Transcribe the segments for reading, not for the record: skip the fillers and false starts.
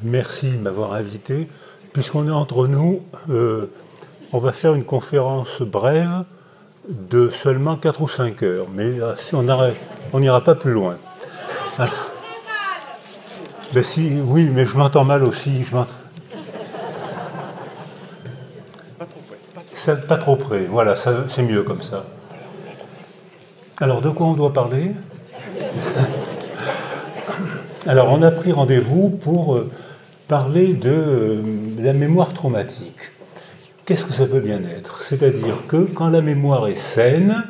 Merci de m'avoir invité. Puisqu'on est entre nous, on va faire une conférence brève de seulement 4 ou 5 heures. Mais si on n'ira pas plus loin. Ah. Ben si, oui, mais je m'entends mal aussi. Pas trop près. Voilà, c'est mieux comme ça. Alors, de quoi on doit parler? Alors, on a pris rendez-vous pour parler de la mémoire traumatique. Qu'est-ce que ça peut bien être? C'est-à-dire que quand la mémoire est saine,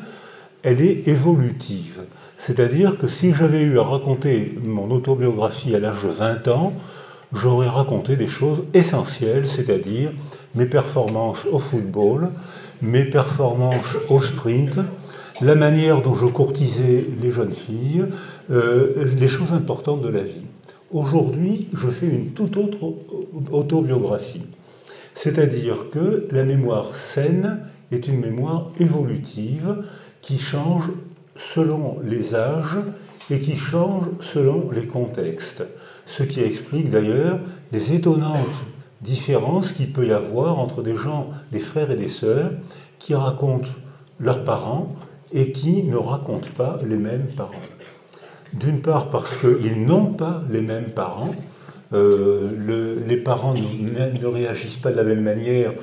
elle est évolutive. C'est-à-dire que si j'avais eu à raconter mon autobiographie à l'âge de 20 ans, j'aurais raconté des choses essentielles, c'est-à-dire mes performances au football, mes performances au sprint, la manière dont je courtisais les jeunes filles, les choses importantes de la vie. Aujourd'hui, je fais une toute autre autobiographie. C'est-à-dire que la mémoire saine est une mémoire évolutive qui change selon les âges et qui change selon les contextes. Ce qui explique d'ailleurs les étonnantes différences qu'il peut y avoir entre des gens, des frères et des sœurs, qui racontent leurs parents et qui ne racontent pas les mêmes parents. D'une part parce qu'ils n'ont pas les mêmes parents, les parents ne réagissent pas de la même manière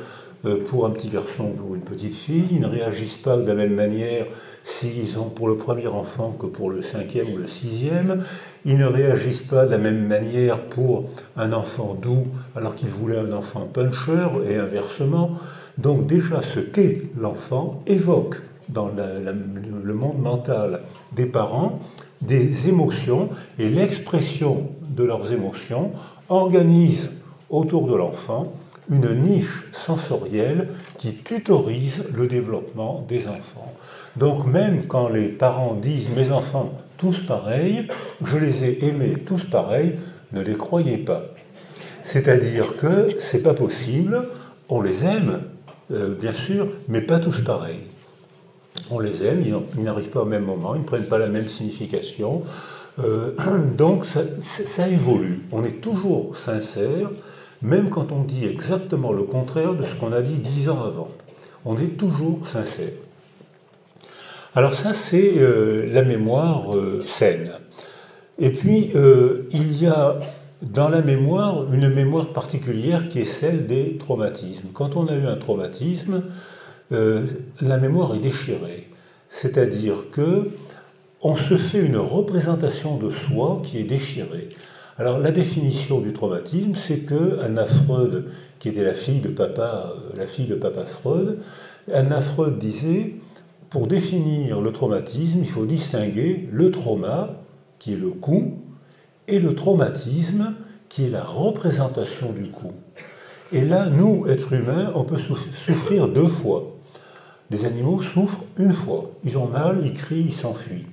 pour un petit garçon ou une petite fille, ils ne réagissent pas de la même manière s'ils ont pour le premier enfant que pour le 5e ou le 6e, ils ne réagissent pas de la même manière pour un enfant doux alors qu'ils voulaient un enfant puncher et inversement. Donc déjà ce qu'est l'enfant évoque dans le monde mental des parents des émotions, et l'expression de leurs émotions organise autour de l'enfant une niche sensorielle qui tutorise le développement des enfants. Donc même quand les parents disent « mes enfants tous pareils, je les ai aimés tous pareils », ne les croyez pas. C'est-à-dire que c'est pas possible, on les aime, bien sûr, mais pas tous pareils. On les aime, ils n'arrivent pas au même moment, ils ne prennent pas la même signification. Donc ça évolue. On est toujours sincère, même quand on dit exactement le contraire de ce qu'on a dit 10 ans avant. On est toujours sincère. Alors ça, c'est la mémoire saine. Et puis, il y a dans la mémoire une mémoire particulière qui est celle des traumatismes. Quand on a eu un traumatisme, la mémoire est déchirée. C'est-à-dire que on se fait une représentation de soi qui est déchirée. Alors la définition du traumatisme, c'est que Anna Freud, qui était la fille de papa Freud, Anna Freud disait, pour définir le traumatisme, il faut distinguer le trauma, qui est le coup, et le traumatisme, qui est la représentation du coup. Et là, nous, êtres humains, on peut souffrir 2 fois. Les animaux souffrent une fois. Ils ont mal, ils crient, ils s'enfuient.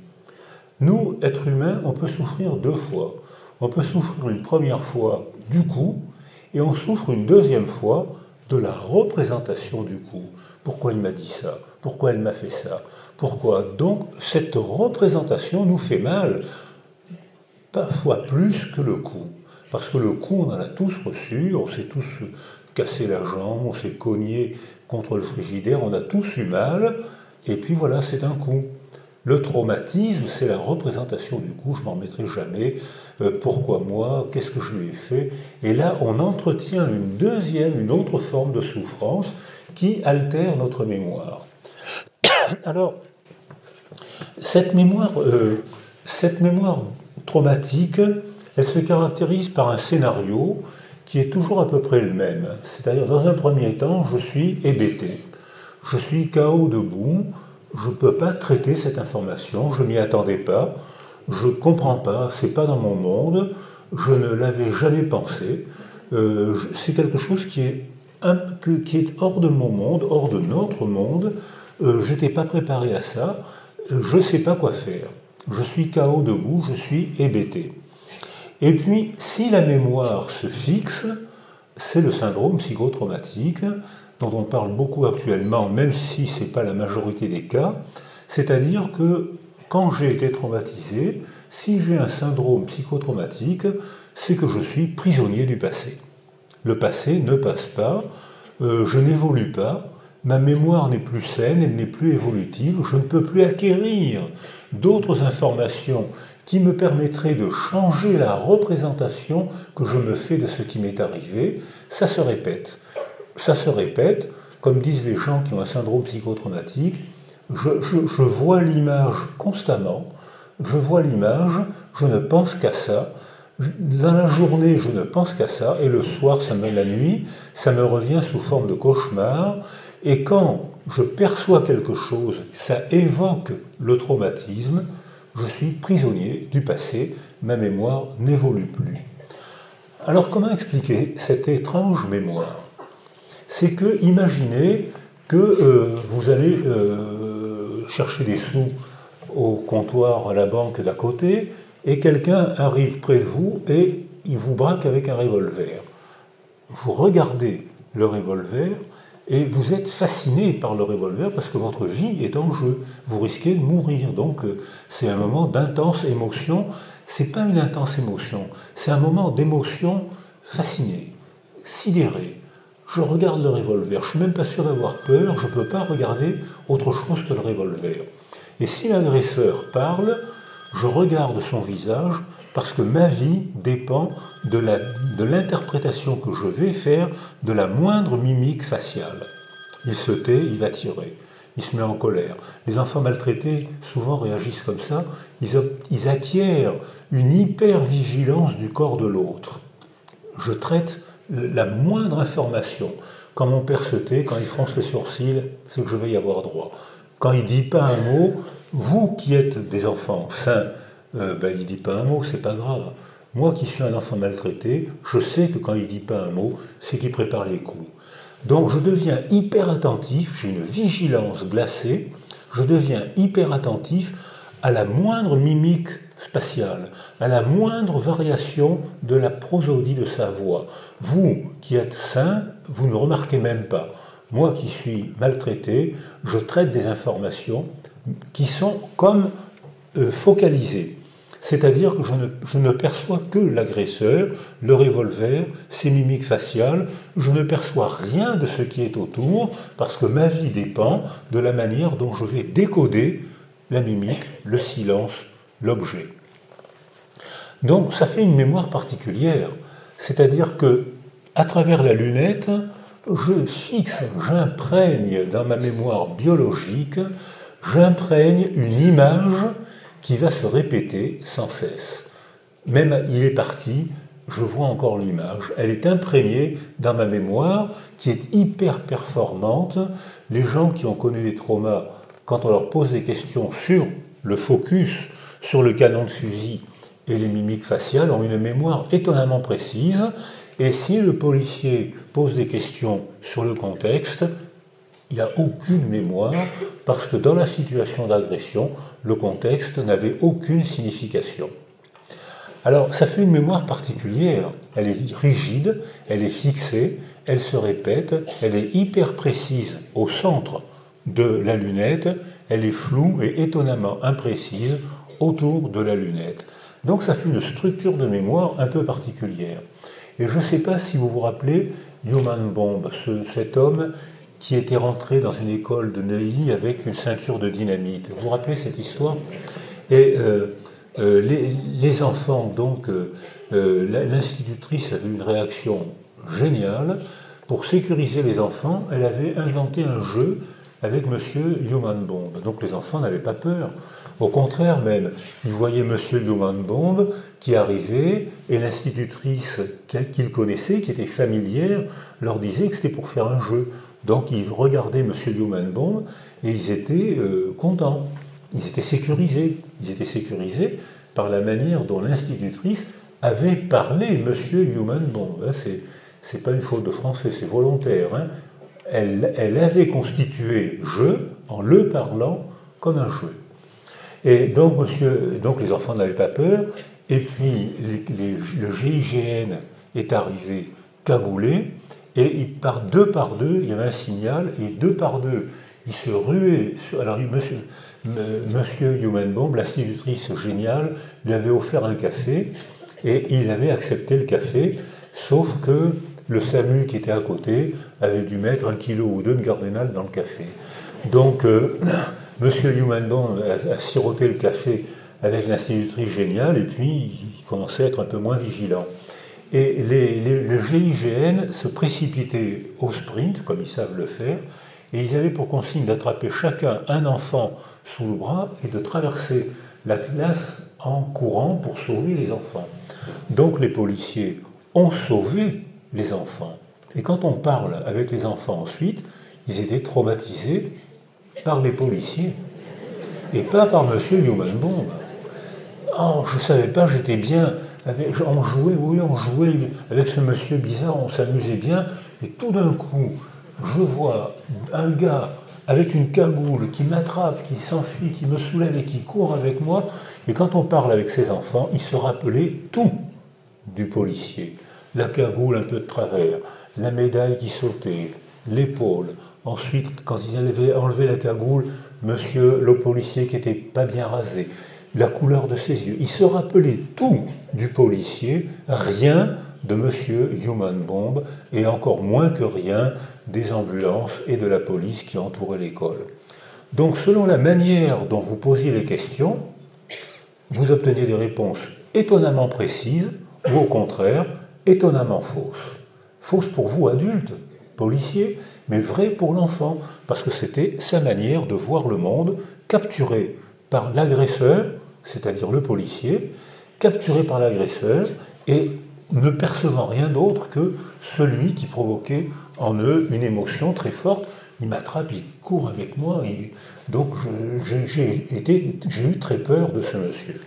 Nous, êtres humains, on peut souffrir 2 fois. On peut souffrir une première fois du coup, et on souffre une deuxième fois de la représentation du coup. Pourquoi il m'a dit ça? Pourquoi elle m'a fait ça? Pourquoi? Donc, cette représentation nous fait mal, parfois plus que le coup. Parce que le coup, on en a tous reçu, on s'est tous cassé la jambe, on s'est cogné contre le frigidaire, on a tous eu mal, et puis voilà, c'est un coup. Le traumatisme, c'est la représentation du coup, je m'en remettrai jamais, pourquoi moi, qu'est-ce que je lui ai fait? Et là, on entretient une autre forme de souffrance qui altère notre mémoire. Alors, cette mémoire traumatique, elle se caractérise par un scénario qui est toujours à peu près le même. C'est-à-dire, dans un premier temps, je suis hébété. Je suis KO debout, je ne peux pas traiter cette information, je ne m'y attendais pas, je ne comprends pas, ce n'est pas dans mon monde, je ne l'avais jamais pensé. C'est quelque chose qui est hors de mon monde, hors de notre monde. Je n'étais pas préparé à ça, je ne sais pas quoi faire. Je suis KO debout, je suis hébété. Et puis, si la mémoire se fixe, c'est le syndrome psychotraumatique, dont on parle beaucoup actuellement, même si ce n'est pas la majorité des cas, c'est-à-dire que quand j'ai été traumatisé, si j'ai un syndrome psychotraumatique, c'est que je suis prisonnier du passé. Le passé ne passe pas, je n'évolue pas, ma mémoire n'est plus saine, elle n'est plus évolutive, je ne peux plus acquérir d'autres informations qui me permettraient de changer la représentation que je me fais de ce qui m'est arrivé. Ça se répète. Ça se répète, comme disent les gens qui ont un syndrome psychotraumatique, je vois l'image constamment, je vois l'image, je ne pense qu'à ça. Dans la journée, je ne pense qu'à ça, et le soir, la nuit, ça me revient sous forme de cauchemar. Et quand je perçois quelque chose, ça évoque le traumatisme, je suis prisonnier du passé, ma mémoire n'évolue plus. Alors comment expliquer cette étrange mémoire? C'est que, imaginez que vous allez chercher des sous au comptoir à la banque d'à côté, et quelqu'un arrive près de vous et il vous braque avec un revolver. Vous regardez le revolver et vous êtes fasciné par le revolver parce que votre vie est en jeu. Vous risquez de mourir. Donc c'est un moment d'intense émotion. Ce n'est pas une intense émotion, c'est un moment d'émotion fascinée, sidérée. Je regarde le revolver, je ne suis même pas sûr d'avoir peur, je ne peux pas regarder autre chose que le revolver. Et si l'agresseur parle, je regarde son visage parce que ma vie dépend de l'interprétation que je vais faire de la moindre mimique faciale. Il se tait, il va tirer, il se met en colère. Les enfants maltraités souvent réagissent comme ça, ils acquièrent une hyper-vigilance du corps de l'autre. Je traite la moindre information. Quand mon père se tait, quand il fronce les sourcils, c'est que je vais y avoir droit. Quand il ne dit pas un mot, vous qui êtes des enfants sains, il ne dit pas un mot, c'est pas grave. Moi qui suis un enfant maltraité, je sais que quand il ne dit pas un mot, c'est qu'il prépare les coups. Donc je deviens hyper attentif, j'ai une vigilance glacée, je deviens hyper attentif à la moindre mimique spatiale, à la moindre variation de la prosodie de sa voix. Vous qui êtes sain, vous ne remarquez même pas. Moi qui suis maltraité, je traite des informations qui sont comme focalisées. C'est-à-dire que je ne perçois que l'agresseur, le revolver, ses mimiques faciales, je ne perçois rien de ce qui est autour, parce que ma vie dépend de la manière dont je vais décoder la mimique, le silence, l'objet. Donc ça fait une mémoire particulière, c'est-à-dire que à travers la lunette, je fixe, j'imprègne dans ma mémoire biologique, j'imprègne une image qui va se répéter sans cesse. Même il est parti, je vois encore l'image. Elle est imprégnée dans ma mémoire, qui est hyper performante. Les gens qui ont connu des traumas, quand on leur pose des questions sur le focus, sur le canon de fusil et les mimiques faciales, ont une mémoire étonnamment précise. Et si le policier pose des questions sur le contexte, il n'y a aucune mémoire, parce que dans la situation d'agression, le contexte n'avait aucune signification. Alors, ça fait une mémoire particulière. Elle est rigide, elle est fixée, elle se répète, elle est hyper précise au centre de la lunette, elle est floue et étonnamment imprécise autour de la lunette. Donc, ça fait une structure de mémoire un peu particulière. Et je ne sais pas si vous vous rappelez Human Bomb, cet homme qui était rentré dans une école de Neuilly avec une ceinture de dynamite. Vous vous rappelez cette histoire? Et les enfants, donc, l'institutrice avait une réaction géniale. Pour sécuriser les enfants, elle avait inventé un jeu avec Monsieur Human Bomb. Donc les enfants n'avaient pas peur. Au contraire même, ils voyaient Monsieur Human Bomb qui arrivait et l'institutrice qu'ils connaissaient, qui était familière, leur disait que c'était pour faire un jeu. Donc ils regardaient Monsieur Human Bomb et ils étaient contents. Ils étaient sécurisés. Ils étaient sécurisés par la manière dont l'institutrice avait parlé Monsieur Human Bomb. C'est pas une faute de français, c'est volontaire. Hein. Elle avait constitué jeu en le parlant comme un jeu. Et donc les enfants n'avaient pas peur. Et puis le GIGN est arrivé cagoulé. Et par deux, il y avait un signal, et deux par deux, il se ruait sur... Alors, monsieur Human Bomb, l'institutrice géniale, lui avait offert un café, et il avait accepté le café, sauf que le SAMU qui était à côté avait dû mettre 1 kilo ou 2 de Gardénal dans le café. Donc, Monsieur Humanbond a siroté le café avec l'institutrice géniale, et puis il commençait à être un peu moins vigilant. Et le GIGN se précipitait au sprint, comme ils savent le faire, et ils avaient pour consigne d'attraper chacun un enfant sous le bras et de traverser la classe en courant pour sauver les enfants. Donc les policiers ont sauvé les enfants. Et quand on parle avec les enfants ensuite, ils étaient traumatisés par les policiers et pas par Monsieur Humanbond. Oh, je ne savais pas, j'étais bien. On jouait avec ce monsieur bizarre, on s'amusait bien, et tout d'un coup, je vois un gars avec une cagoule qui m'attrape, qui s'enfuit, qui me soulève et qui court avec moi. Et quand on parle avec ses enfants, il se rappelait tout du policier. La cagoule un peu de travers, la médaille qui sautait, l'épaule. Ensuite, quand ils avaient enlevé la cagoule, monsieur le policier qui n'était pas bien rasé, la couleur de ses yeux. Il se rappelait tout du policier, rien de monsieur Humanbond, et encore moins que rien des ambulances et de la police qui entouraient l'école. Donc, selon la manière dont vous posiez les questions, vous obteniez des réponses étonnamment précises, ou au contraire, étonnamment fausses. Fausses pour vous, adultes, policiers, mais vraies pour l'enfant, parce que c'était sa manière de voir le monde, capturé par l'agresseur, c'est-à-dire le policier, capturé par l'agresseur et ne percevant rien d'autre que celui qui provoquait en eux une émotion très forte. Il m'attrape, il court avec moi, donc j'ai eu très peur de ce monsieur.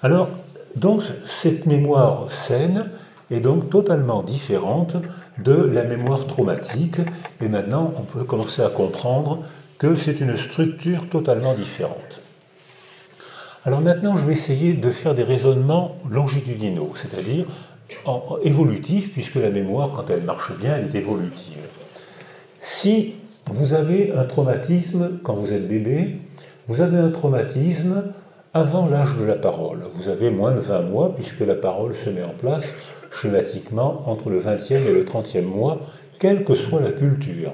Alors, donc, cette mémoire saine est donc totalement différente de la mémoire traumatique, et maintenant on peut commencer à comprendre que c'est une structure totalement différente. Alors maintenant, je vais essayer de faire des raisonnements longitudinaux, c'est-à-dire évolutifs, puisque la mémoire, quand elle marche bien, elle est évolutive. Si vous avez un traumatisme quand vous êtes bébé, vous avez un traumatisme avant l'âge de la parole. Vous avez moins de 20 mois, puisque la parole se met en place schématiquement entre le 20e et le 30e mois, quelle que soit la culture.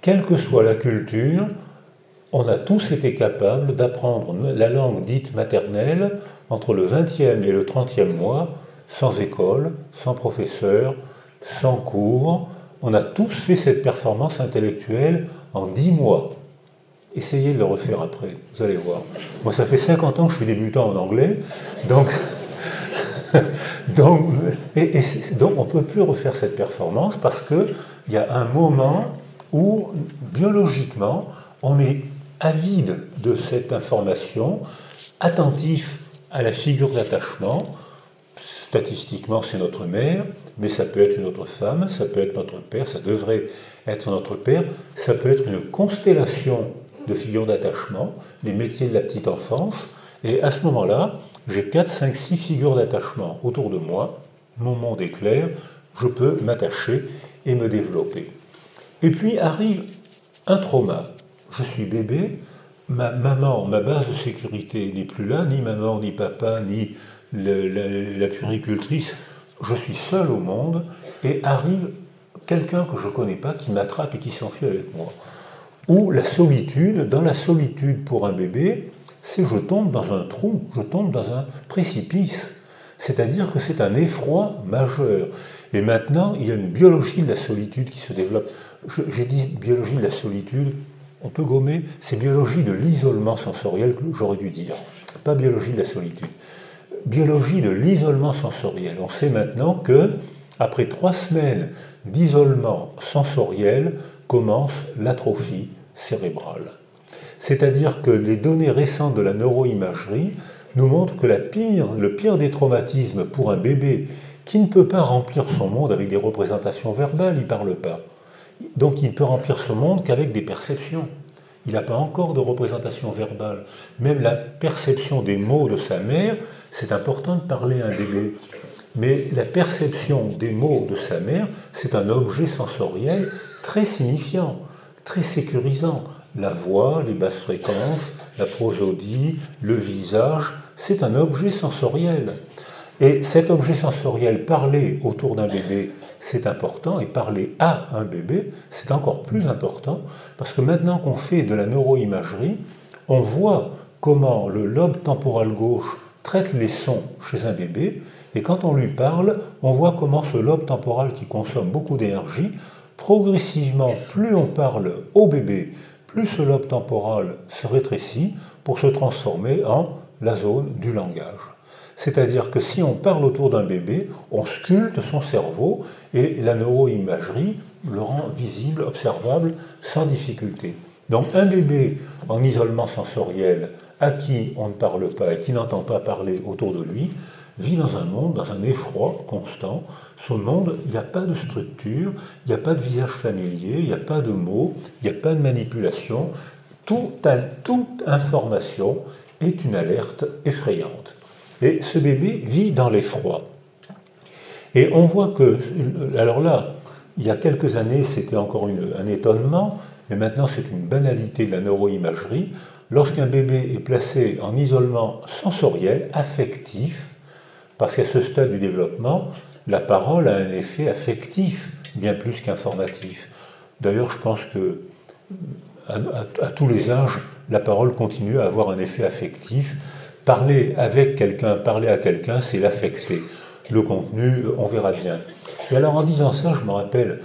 Quelle que soit la culture, on a tous été capables d'apprendre la langue dite maternelle entre le 20e et le 30e mois, sans école, sans professeur, sans cours. On a tous fait cette performance intellectuelle en 10 mois. Essayez de le refaire après, vous allez voir. Moi, ça fait 50 ans que je suis débutant en anglais, donc on ne peut plus refaire cette performance parce qu'il y a un moment où, biologiquement, on est avide de cette information, attentif à la figure d'attachement. Statistiquement, c'est notre mère, mais ça peut être une autre femme, ça peut être notre père, ça devrait être notre père, ça peut être une constellation de figures d'attachement, les métiers de la petite enfance, et à ce moment-là, j'ai 4, 5, 6 figures d'attachement autour de moi, mon monde est clair, je peux m'attacher et me développer. Et puis arrive un trauma. Je suis bébé, ma maman, ma base de sécurité n'est plus là, ni maman, ni papa, ni la puéricultrice. Je suis seul au monde et arrive quelqu'un que je ne connais pas qui m'attrape et qui s'enfuit avec moi. Ou la solitude, dans la solitude pour un bébé, c'est je tombe dans un trou, je tombe dans un précipice. C'est-à-dire que c'est un effroi majeur. Et maintenant, il y a une biologie de la solitude qui se développe. J'ai dit biologie de la solitude, on peut gommer, c'est biologie de l'isolement sensoriel que j'aurais dû dire, pas biologie de la solitude. Biologie de l'isolement sensoriel. On sait maintenant que, après 3 semaines d'isolement sensoriel, commence l'atrophie cérébrale. C'est-à-dire que les données récentes de la neuroimagerie nous montrent que le pire des traumatismes pour un bébé qui ne peut pas remplir son monde avec des représentations verbales, il ne parle pas. Donc il ne peut remplir ce monde qu'avec des perceptions. Il n'a pas encore de représentation verbale. Même la perception des mots de sa mère, c'est important de parler à un bébé. Mais la perception des mots de sa mère, c'est un objet sensoriel très signifiant, très sécurisant. La voix, les basses fréquences, la prosodie, le visage, c'est un objet sensoriel. Et cet objet sensoriel, parler autour d'un bébé, c'est important, et parler à un bébé, c'est encore plus important, parce que maintenant qu'on fait de la neuroimagerie, on voit comment le lobe temporal gauche traite les sons chez un bébé, et quand on lui parle, on voit comment ce lobe temporal qui consomme beaucoup d'énergie, progressivement, plus on parle au bébé, plus ce lobe temporal se rétrécit pour se transformer en la zone du langage. C'est-à-dire que si on parle autour d'un bébé, on sculpte son cerveau et la neuroimagerie le rend visible, observable, sans difficulté. Donc un bébé en isolement sensoriel à qui on ne parle pas et qui n'entend pas parler autour de lui, vit dans un monde, dans un effroi constant. Son monde, il n'y a pas de structure, il n'y a pas de visage familier, il n'y a pas de mots, il n'y a pas de manipulation. Toute information est une alerte effrayante. Et ce bébé vit dans l'effroi. Et on voit que, alors là, il y a quelques années, c'était encore un étonnement, mais maintenant c'est une banalité de la neuroimagerie. Lorsqu'un bébé est placé en isolement sensoriel, affectif, parce qu'à ce stade du développement, la parole a un effet affectif, bien plus qu'informatif. D'ailleurs, je pense que à tous les âges, la parole continue à avoir un effet affectif. Parler avec quelqu'un, parler à quelqu'un, c'est l'affecter. Le contenu, on verra bien. Et alors en disant ça, je me rappelle,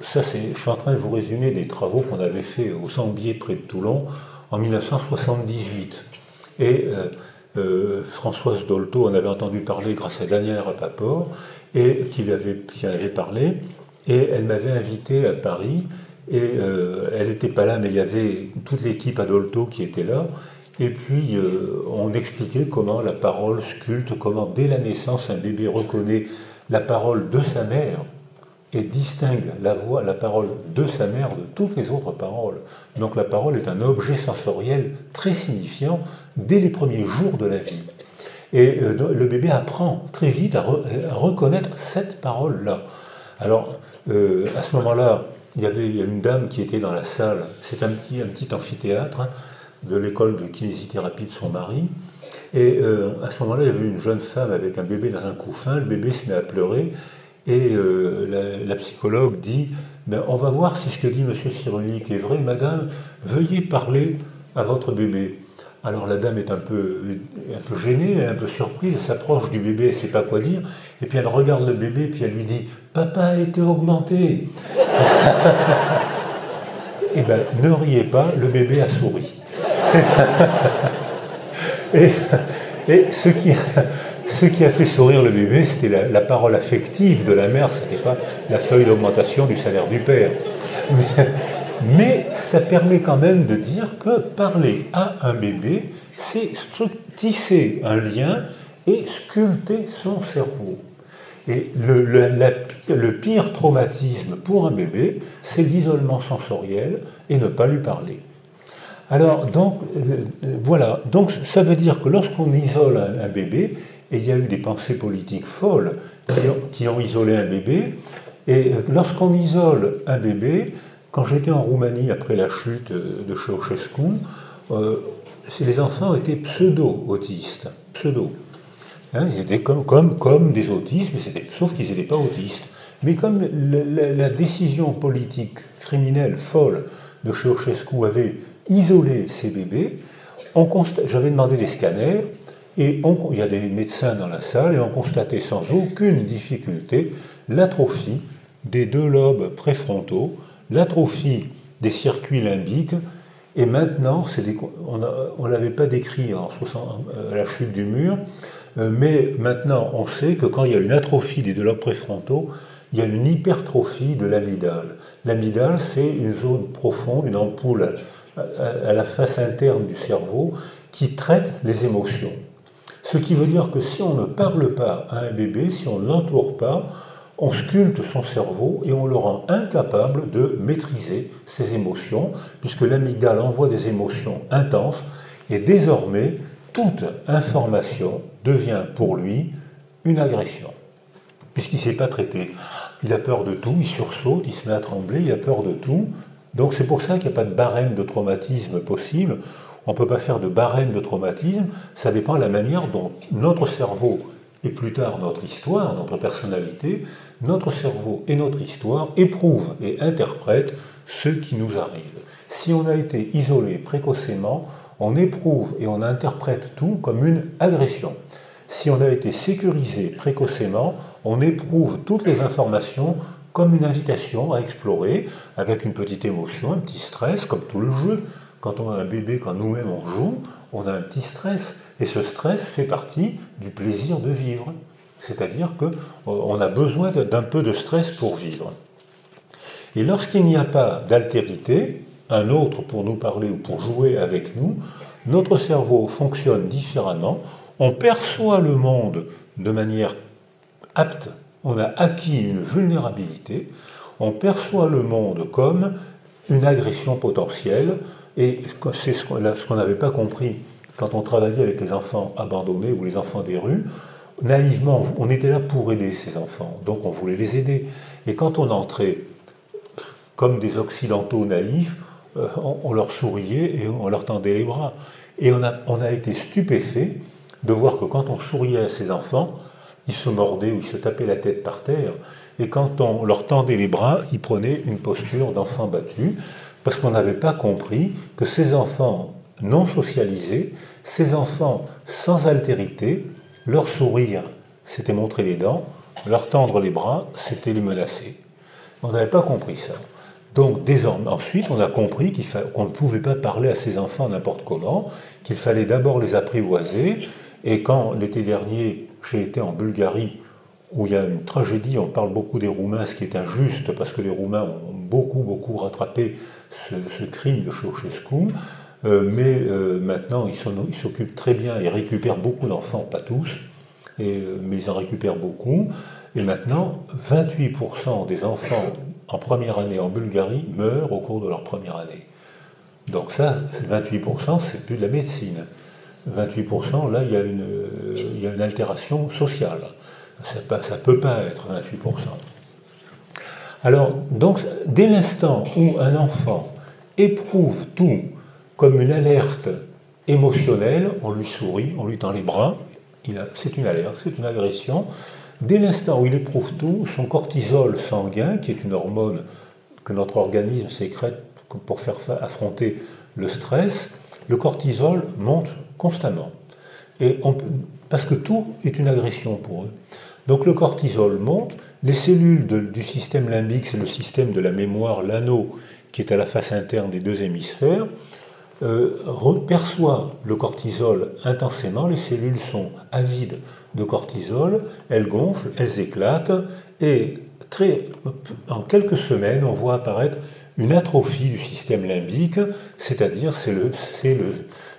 je suis en train de vous résumer des travaux qu'on avait fait au Sambier près de Toulon en 1978. Et Françoise Dolto en avait entendu parler grâce à Daniel Rapaport, et qui en avait parlé, et elle m'avait invité à Paris, et elle n'était pas là, mais il y avait toute l'équipe à Dolto qui était là. Et puis, on expliquait comment la parole sculpte, comment dès la naissance, un bébé reconnaît la parole de sa mère et distingue la parole de sa mère de toutes les autres paroles. Donc la parole est un objet sensoriel très signifiant dès les premiers jours de la vie. Et le bébé apprend très vite à reconnaître cette parole-là. Alors, à ce moment-là, il y avait une dame qui était dans la salle, c'est un petit amphithéâtre, hein, de l'école de kinésithérapie de son mari. Et à ce moment-là, il y avait une jeune femme avec un bébé dans un couffin. Le bébé se met à pleurer. Et la psychologue dit on va voir si ce que dit M. Cyrulnik est vrai. Madame, veuillez parler à votre bébé. Alors la dame est un peu gênée, un peu surprise. Elle s'approche du bébé, elle ne sait pas quoi dire. Et puis elle regarde le bébé, puis elle lui dit papa a été augmenté. Eh bien, ne riez pas, le bébé a souri. Et ce qui a fait sourire le bébé, c'était la parole affective de la mère, ce n'était pas la feuille d'augmentation du salaire du père. Mais ça permet quand même de dire que parler à un bébé, c'est tisser un lien et sculpter son cerveau. Et le pire traumatisme pour un bébé, c'est l'isolement sensoriel et ne pas lui parler. Alors, donc, voilà. Donc, ça veut dire que lorsqu'on isole un bébé, et il y a eu des pensées politiques folles qui ont isolé un bébé, et lorsqu'on isole un bébé, quand j'étais en Roumanie après la chute de Ceausescu, les enfants étaient pseudo-autistes. Pseudo. Hein, ils étaient comme des autistes, sauf qu'ils n'étaient pas autistes. Mais comme la décision politique criminelle folle de Ceausescu avait isolé ces bébés, j'avais demandé des scanners, et il y a des médecins dans la salle, et on constatait sans aucune difficulté l'atrophie des deux lobes préfrontaux, l'atrophie des circuits limbiques, et maintenant, on ne l'avait pas décrit à la chute du mur, mais maintenant on sait que quand il y a une atrophie des deux lobes préfrontaux, il y a une hypertrophie de l'amygdale. L'amygdale, c'est une zone profonde, une ampoule à la face interne du cerveau qui traite les émotions. Ce qui veut dire que si on ne parle pas à un bébé, si on ne l'entoure pas, on sculpte son cerveau et on le rend incapable de maîtriser ses émotions, puisque l'amygdale envoie des émotions intenses, et désormais, toute information devient pour lui une agression, puisqu'il ne sait pas traiter. Il a peur de tout, il sursaute, il se met à trembler, il a peur de tout. Donc c'est pour ça qu'il n'y a pas de barème de traumatisme possible. on ne peut pas faire de barème de traumatisme, ça dépend de la manière dont notre cerveau, et plus tard notre histoire, notre personnalité, notre cerveau et notre histoire éprouvent et interprètent ce qui nous arrive. Si on a été isolé précocement, on éprouve et on interprète tout comme une agression. Si on a été sécurisé précocement, on éprouve toutes les informations comme une invitation à explorer, avec une petite émotion, un petit stress, comme tout le jeu. Quand on a un bébé, quand nous-mêmes on joue, on a un petit stress. Et ce stress fait partie du plaisir de vivre. C'est-à-dire qu'on a besoin d'un peu de stress pour vivre. Et lorsqu'il n'y a pas d'altérité, un autre pour nous parler ou pour jouer avec nous, notre cerveau fonctionne différemment, on perçoit le monde de manière apte, on a acquis une vulnérabilité, on perçoit le monde comme une agression potentielle, et c'est ce qu'on n'avait pas compris quand on travaillait avec les enfants abandonnés ou les enfants des rues. Naïvement, on était là pour aider ces enfants, donc on voulait les aider. Et quand on entrait comme des occidentaux naïfs, on leur souriait et on leur tendait les bras. Et on a été stupéfait de voir que quand on souriait à ces enfants, ils se mordaient ou ils se tapaient la tête par terre. Et quand on leur tendait les bras, ils prenaient une posture d'enfant battu, parce qu'on n'avait pas compris que ces enfants non socialisés, ces enfants sans altérité, leur sourire, c'était montrer les dents, leur tendre les bras, c'était les menacer. On n'avait pas compris ça. Donc désormais, ensuite, on a compris qu'on ne pouvait pas parler à ces enfants n'importe comment, qu'il fallait d'abord les apprivoiser. Et quand l'été dernier, j'ai été en Bulgarie, où il y a une tragédie, on parle beaucoup des Roumains, ce qui est injuste, parce que les Roumains ont beaucoup rattrapé ce crime de Ceausescu, mais maintenant ils s'occupent très bien, ils récupèrent beaucoup d'enfants, pas tous, mais ils en récupèrent beaucoup. Et maintenant, 28% des enfants en première année en Bulgarie meurent au cours de leur première année. Donc ça, 28%, c'est plus de la médecine. 28%, là, il y a une altération sociale. Ça ne peut pas être 28%. Alors, donc, dès l'instant où un enfant éprouve tout comme une alerte émotionnelle, on lui sourit, on lui tend les bras, c'est une alerte, c'est une agression. Dès l'instant où il éprouve tout, son cortisol sanguin, qui est une hormone que notre organisme sécrète pour faire affronter le stress, le cortisol monte constamment. Parce que tout est une agression pour eux. Donc le cortisol monte, les cellules du système limbique, c'est le système de la mémoire, l'anneau qui est à la face interne des deux hémisphères, perçoit le cortisol intensément, les cellules sont avides de cortisol, elles gonflent, elles éclatent, et en quelques semaines, on voit apparaître une atrophie du système limbique, c'est-à-dire c'est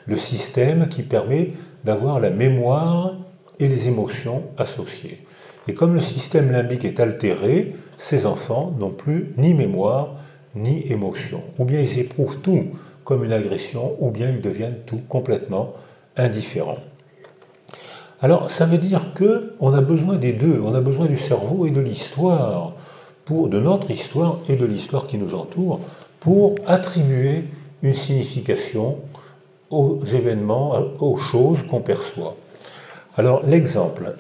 le système qui permet d'avoir la mémoire et les émotions associées. Et comme le système limbique est altéré, ces enfants n'ont plus ni mémoire ni émotion. Ou bien ils éprouvent tout comme une agression, ou bien ils deviennent tout complètement indifférents. Alors ça veut dire qu'on a besoin des deux, on a besoin du cerveau et de l'histoire, de notre histoire et de l'histoire qui nous entoure, pour attribuer une signification aux événements, aux choses qu'on perçoit. Alors l'exemple,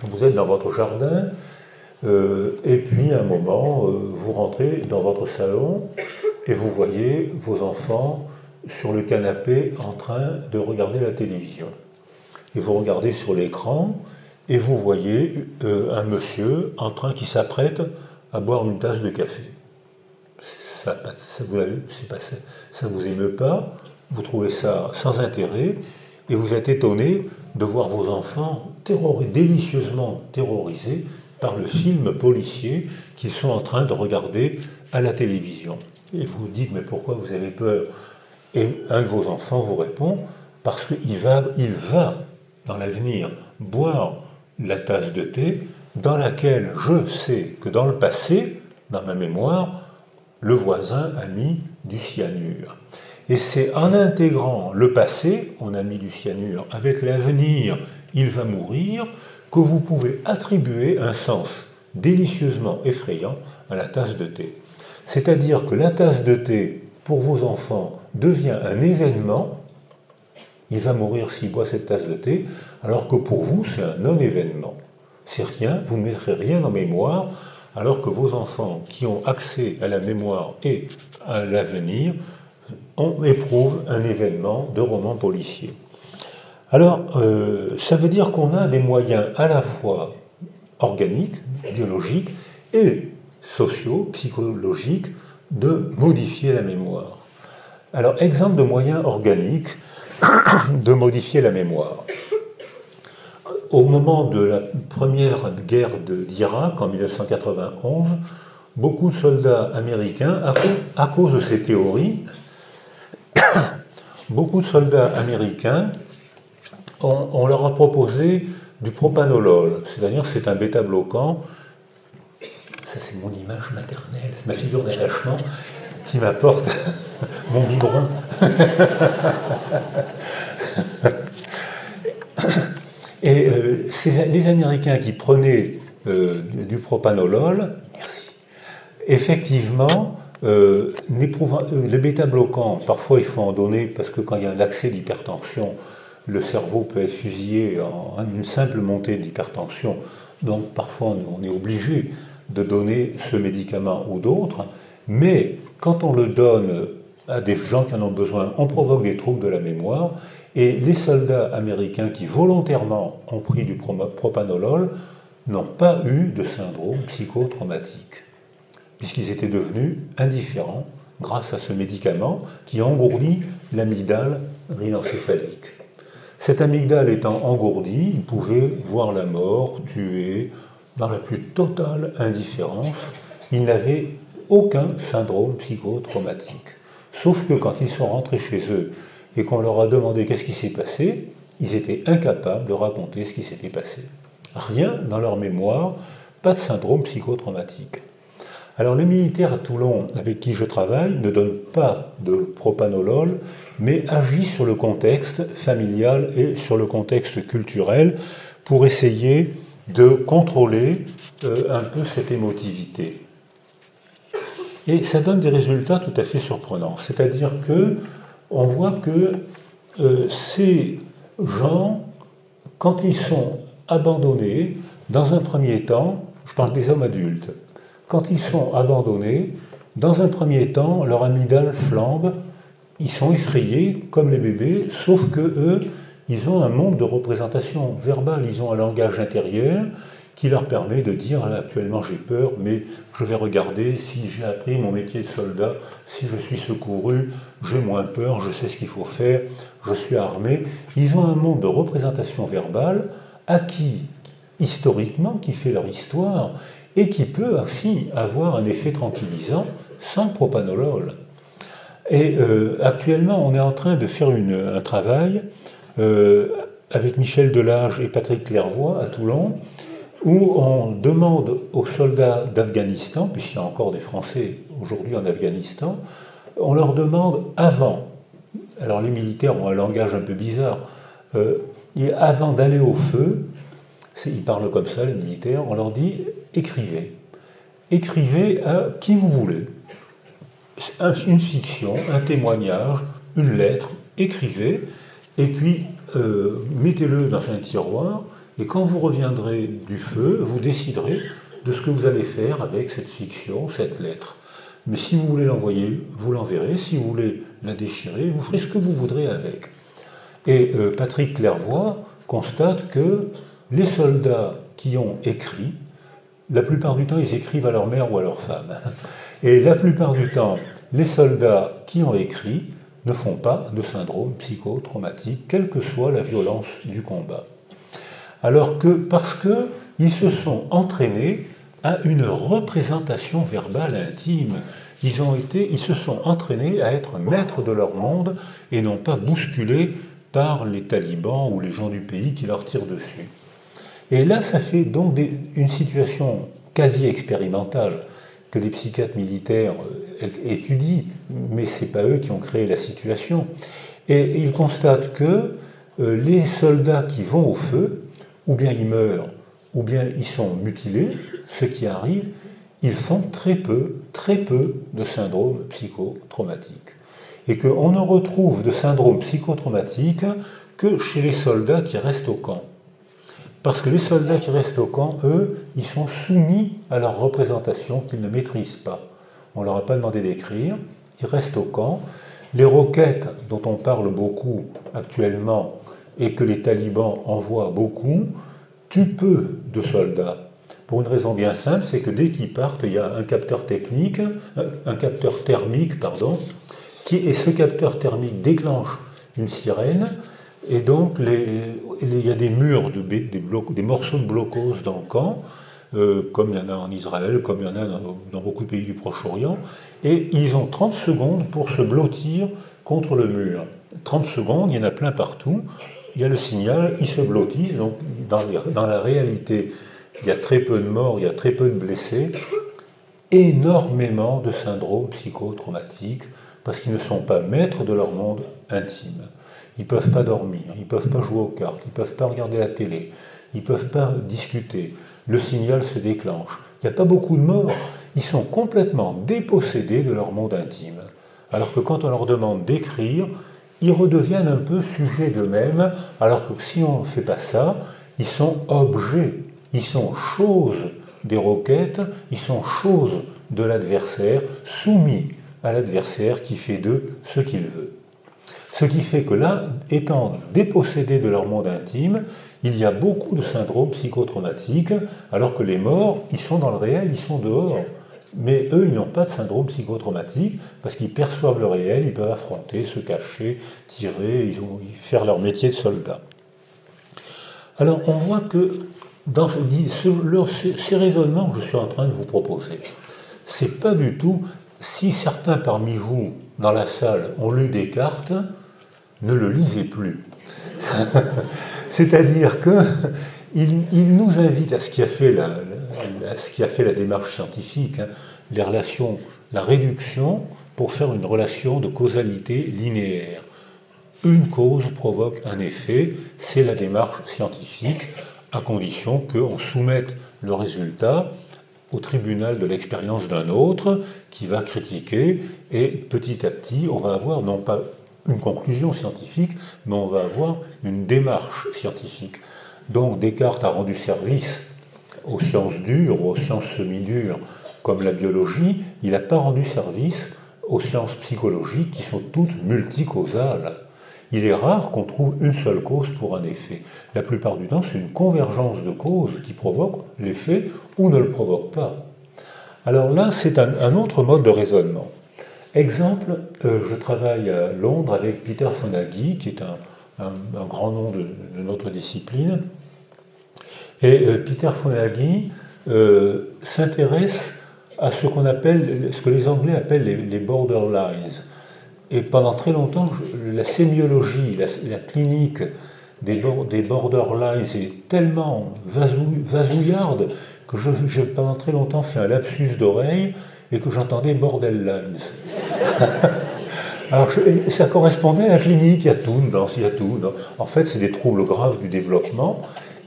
vous êtes dans votre jardin, et puis à un moment, vous rentrez dans votre salon et vous voyez vos enfants sur le canapé en train de regarder la télévision. Et vous regardez sur l'écran et vous voyez un monsieur qui s'apprête à boire une tasse de café. Ça vous émeut pas, vous trouvez ça sans intérêt et vous êtes étonné de voir vos enfants délicieusement terrorisés par le film policier qu'ils sont en train de regarder à la télévision. Et vous vous dites, mais pourquoi vous avez peur? Et un de vos enfants vous répond, parce qu'il va dans l'avenir boire la tasse de thé dans laquelle je sais que dans le passé, dans ma mémoire, le voisin a mis du cyanure. Et c'est en intégrant le passé, on a mis du cyanure, avec l'avenir, il va mourir, que vous pouvez attribuer un sens délicieusement effrayant à la tasse de thé. C'est-à-dire que la tasse de thé, pour vos enfants, devient un événement. Il va mourir s'il boit cette tasse de thé, alors que pour vous, c'est un non-événement. C'est rien, vous ne mettrez rien en mémoire, alors que vos enfants qui ont accès à la mémoire et à l'avenir éprouvent un événement de roman policier. Alors, ça veut dire qu'on a des moyens à la fois organiques, biologiques, et sociaux, psychologiques, de modifier la mémoire. Alors, exemple de moyens organiques de modifier la mémoire. Au moment de la première guerre d'Irak, en 1991, beaucoup de soldats américains, à cause de ces théories, beaucoup de soldats américains, on leur a proposé du propanolol, c'est-à-dire c'est un bêta-bloquant. Ça, c'est mon image maternelle, c'est ma figure d'attachement qui m'apporte mon biberon. Et les Américains qui prenaient du propanolol, merci, effectivement, les bêta-bloquants, parfois il faut en donner parce que quand il y a un accès d'hypertension, le cerveau peut être fusillé en une simple montée d'hypertension, donc parfois on est obligé de donner ce médicament ou d'autres, mais quand on le donne à des gens qui en ont besoin, on provoque des troubles de la mémoire, et les soldats américains qui volontairement ont pris du propanolol n'ont pas eu de syndrome psychotraumatique, puisqu'ils étaient devenus indifférents grâce à ce médicament qui engourdit l'amygdale rhinocéphalique. Cette amygdale étant engourdie, ils pouvaient voir la mort, tuer, dans la plus totale indifférence. Ils n'avaient aucun syndrome psychotraumatique. Sauf que quand ils sont rentrés chez eux et qu'on leur a demandé qu'est-ce qui s'est passé, ils étaient incapables de raconter ce qui s'était passé. Rien dans leur mémoire, pas de syndrome psychotraumatique. Alors les militaires à Toulon avec qui je travaille ne donnent pas de propanolol, mais agissent sur le contexte familial et sur le contexte culturel pour essayer de contrôler un peu cette émotivité. Et ça donne des résultats tout à fait surprenants. C'est-à-dire qu'on voit que ces gens, quand ils sont abandonnés, dans un premier temps, je parle des hommes adultes, quand ils sont abandonnés, dans un premier temps, leur amygdale flambe, ils sont effrayés comme les bébés, sauf que eux, ils ont un monde de représentation verbale, ils ont un langage intérieur qui leur permet de dire actuellement j'ai peur, mais je vais regarder si j'ai appris mon métier de soldat, si je suis secouru, j'ai moins peur, je sais ce qu'il faut faire, je suis armé. Ils ont un monde de représentation verbale acquis historiquement, qui fait leur histoire, et qui peut aussi avoir un effet tranquillisant sans propanolol. Et actuellement, on est en train de faire un travail avec Michel Delage et Patrick Clairvoy à Toulon, où on demande aux soldats d'Afghanistan, puisqu'il y a encore des Français aujourd'hui en Afghanistan, on leur demande avant, alors les militaires ont un langage un peu bizarre, et avant d'aller au feu, ils parlent comme ça les militaires, on leur dit écrivez. Écrivez à qui vous voulez. Une fiction, un témoignage, une lettre, écrivez, et puis mettez-le dans un tiroir, et quand vous reviendrez du feu, vous déciderez de ce que vous allez faire avec cette fiction, cette lettre. Mais si vous voulez l'envoyer, vous l'enverrez. Si vous voulez la déchirer, vous ferez ce que vous voudrez avec. Et Patrick Clairvoy constate que les soldats qui ont écrit, la plupart du temps, ils écrivent à leur mère ou à leur femme. Et la plupart du temps, les soldats qui ont écrit ne font pas de syndrome psychotraumatique, quelle que soit la violence du combat. Alors que, parce qu'ils se sont entraînés à une représentation verbale intime, ils se sont entraînés à être maîtres de leur monde et non pas bousculés par les talibans ou les gens du pays qui leur tirent dessus. Et là, ça fait donc une situation quasi expérimentale que les psychiatres militaires étudient, mais ce n'est pas eux qui ont créé la situation. Et ils constatent que les soldats qui vont au feu, ou bien ils meurent, ou bien ils sont mutilés, ce qui arrive, ils font très peu de syndrome psychotraumatique. et qu'on ne retrouve de syndrome psychotraumatique que chez les soldats qui restent au camp. Parce que les soldats qui restent au camp, eux, ils sont soumis à leur représentation qu'ils ne maîtrisent pas. On ne leur a pas demandé d'écrire, ils restent au camp. Les roquettes dont on parle beaucoup actuellement et que les talibans envoient beaucoup, tuent peu de soldats. Pour une raison bien simple, c'est que dès qu'ils partent, il y a un capteur thermique, et ce capteur thermique déclenche une sirène, et donc il y a des murs, des morceaux de blocos dans le camp, comme il y en a en Israël, comme il y en a dans beaucoup de pays du Proche-Orient, et ils ont 30 secondes pour se blottir contre le mur. 30 secondes, il y en a plein partout, il y a le signal, ils se blottissent, donc dans la réalité, il y a très peu de morts, il y a très peu de blessés, énormément de syndromes psychotraumatiques, parce qu'ils ne sont pas maîtres de leur monde intime. Ils ne peuvent pas dormir, ils ne peuvent pas jouer aux cartes, ils ne peuvent pas regarder la télé, ils ne peuvent pas discuter. Le signal se déclenche. Il n'y a pas beaucoup de morts, ils sont complètement dépossédés de leur monde intime. Alors que quand on leur demande d'écrire, ils redeviennent un peu sujets d'eux-mêmes, alors que si on ne fait pas ça, ils sont objets, ils sont choses des roquettes, ils sont choses de l'adversaire, soumis à l'adversaire qui fait d'eux ce qu'il veut. Ce qui fait que là, étant dépossédés de leur monde intime, il y a beaucoup de syndromes psychotraumatiques, alors que les morts, ils sont dans le réel, ils sont dehors. Mais eux, ils n'ont pas de syndrome psychotraumatique, parce qu'ils perçoivent le réel, ils peuvent affronter, se cacher, tirer, faire leur métier de soldat. Alors on voit que dans ces raisonnements que je suis en train de vous proposer, c'est pas du tout, si certains parmi vous, dans la salle, ont lu Descartes, ne le lisez plus. C'est-à-dire qu'il nous invite à ce qui a fait la démarche scientifique, les relations, la réduction, pour faire une relation de causalité linéaire. Une cause provoque un effet, c'est la démarche scientifique, à condition qu'on soumette le résultat au tribunal de l'expérience d'un autre qui va critiquer, et petit à petit, on va avoir non pas une conclusion scientifique, mais on va avoir une démarche scientifique. Donc Descartes a rendu service aux sciences dures ou aux sciences semi-dures comme la biologie, il n'a pas rendu service aux sciences psychologiques qui sont toutes multicausales. Il est rare qu'on trouve une seule cause pour un effet. La plupart du temps, c'est une convergence de causes qui provoque l'effet ou ne le provoque pas. Alors là, c'est un autre mode de raisonnement. Exemple, je travaille à Londres avec Peter Fonagy, qui est un grand nom de notre discipline. Et Peter Fonagy s'intéresse à ce que les Anglais appellent les borderlines. Et pendant très longtemps, la sémiologie, la clinique des borderlines est tellement vasouillarde que j'ai pendant très longtemps fait un lapsus d'oreille et que j'entendais bordel lines. Alors ça correspondait à la clinique, il y a tout dedans, il y a tout. En fait, c'est des troubles graves du développement.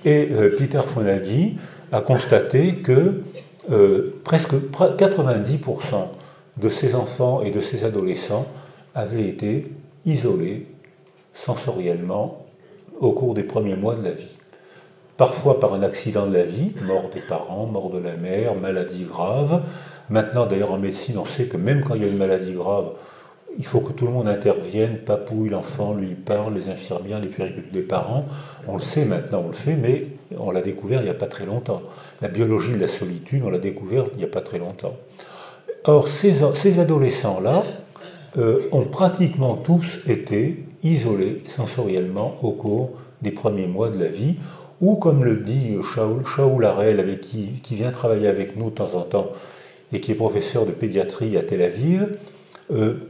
Et Peter Fonagy a constaté que presque 90% de ces enfants et de ces adolescents avaient été isolés sensoriellement au cours des premiers mois de la vie. Parfois par un accident de la vie, mort des parents, mort de la mère, maladie grave. Maintenant, d'ailleurs, en médecine, on sait que même quand il y a une maladie grave, il faut que tout le monde intervienne, papouille l'enfant, lui parle, les infirmières, les puériculteurs, les parents. On le sait maintenant, on le fait, mais on l'a découvert il n'y a pas très longtemps. La biologie de la solitude, on l'a découvert il n'y a pas très longtemps. Or, ces adolescents-là ont pratiquement tous été isolés sensoriellement au cours des premiers mois de la vie, ou comme le dit Shaul Harel, qui vient travailler avec nous de temps en temps, et qui est professeur de pédiatrie à Tel Aviv,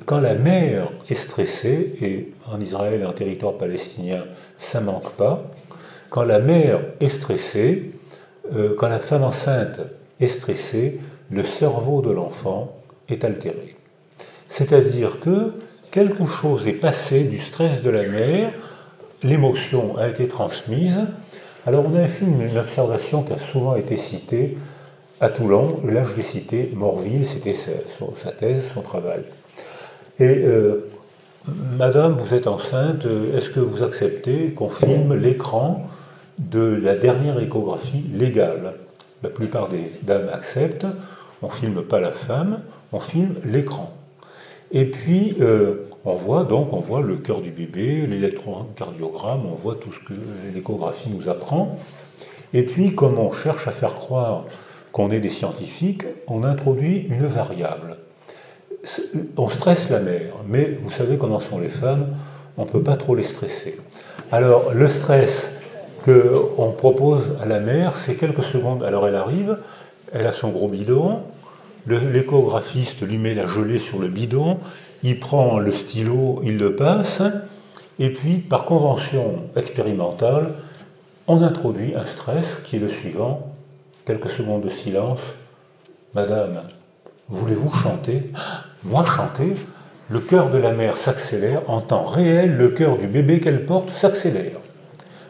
quand la mère est stressée, et en Israël et en territoire palestinien, ça ne manque pas, quand la mère est stressée, quand la femme enceinte est stressée, le cerveau de l'enfant est altéré. C'est-à-dire que quelque chose est passé du stress de la mère, l'émotion a été transmise. Alors on a fait une observation qui a souvent été citée à Toulon, là je vais citer Morville, c'était sa thèse, son travail. Et Madame, vous êtes enceinte, est-ce que vous acceptez qu'on filme l'écran de la dernière échographie légale? La plupart des dames acceptent, on ne filme pas la femme, on filme l'écran. Et puis, on voit le cœur du bébé, l'électrocardiogramme, on voit tout ce que l'échographie nous apprend. Et puis, comme on cherche à faire croire qu'on est des scientifiques, on introduit une variable. On stresse la mère, mais vous savez comment sont les femmes, on ne peut pas trop les stresser. Alors, le stress qu'on propose à la mère, c'est quelques secondes. Alors, elle arrive, elle a son gros bidon, l'échographiste lui met la gelée sur le bidon, il prend le stylo, il le passe, et puis, par convention expérimentale, on introduit un stress qui est le suivant. Quelques secondes de silence. Madame, voulez-vous chanter? Moi, chanter? Le cœur de la mère s'accélère. En temps réel, le cœur du bébé qu'elle porte s'accélère.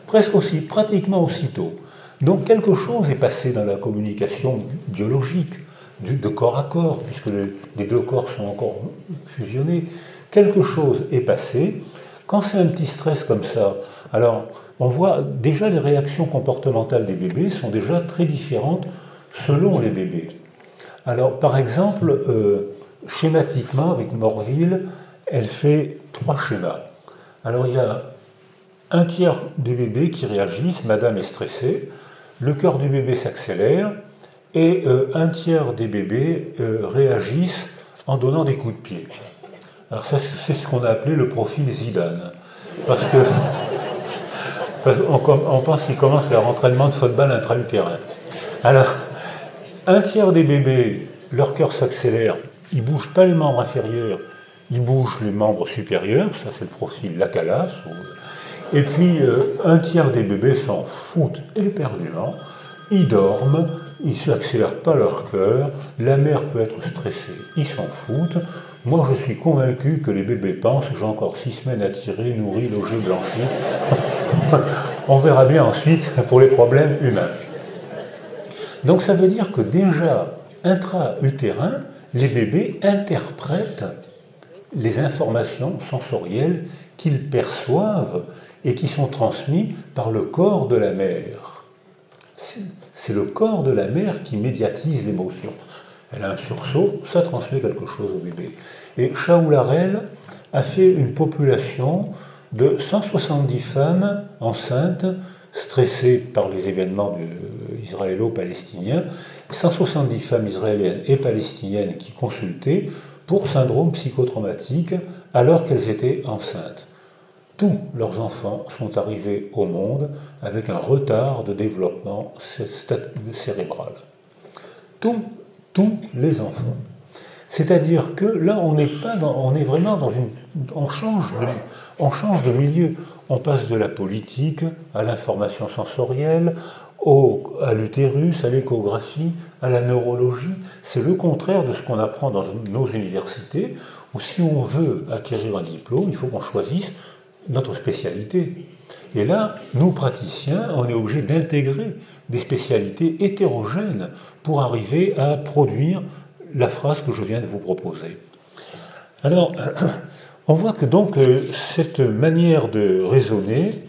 Presque aussi, pratiquement aussitôt. Donc quelque chose est passé dans la communication biologique, de corps à corps, puisque les deux corps sont encore fusionnés. Quelque chose est passé. Quand c'est un petit stress comme ça, alors on voit déjà les réactions comportementales des bébés sont déjà très différentes selon les bébés. Alors par exemple, schématiquement, avec Morville, elle fait 3 schémas. Alors il y a un tiers des bébés qui réagissent, madame est stressée, le cœur du bébé s'accélère, et un tiers des bébés réagissent en donnant des coups de pied. Alors ça, c'est ce qu'on a appelé le profil Zidane. Parce qu'on pense qu'il commence leur entraînement de football intra-utérin. Alors, un tiers des bébés, leur cœur s'accélère, ils ne bougent pas les membres inférieurs, ils bougent les membres supérieurs, ça c'est le profil Lacalas. Et puis, un tiers des bébés s'en foutent éperdument, ils dorment, ils ne s'accélèrent pas leur cœur, la mère peut être stressée, ils s'en foutent. Moi, je suis convaincu que les bébés pensent, j'ai encore 6 semaines à tirer, nourri, logé, blanchi. On verra bien ensuite pour les problèmes humains. Donc ça veut dire que déjà, intra-utérin, les bébés interprètent les informations sensorielles qu'ils perçoivent et qui sont transmises par le corps de la mère. C'est le corps de la mère qui médiatise l'émotion. Elle a un sursaut, ça transmet quelque chose au bébé. Et Shaul-Harel a fait une population de 170 femmes enceintes, stressées par les événements israélo-palestiniens, 170 femmes israéliennes et palestiniennes qui consultaient pour syndrome psychotraumatique alors qu'elles étaient enceintes. Tous leurs enfants sont arrivés au monde avec un retard de développement cérébral. Tous les enfants. C'est-à-dire que là, on est vraiment dans on change de milieu. On passe de la politique à l'information sensorielle, à l'utérus, à l'échographie, à la neurologie. C'est le contraire de ce qu'on apprend dans nos universités, où si on veut acquérir un diplôme, il faut qu'on choisisse notre spécialité. Et là, nous, praticiens, on est obligés d'intégrer des spécialités hétérogènes pour arriver à produire la phrase que je viens de vous proposer. Alors, on voit que donc cette manière de raisonner,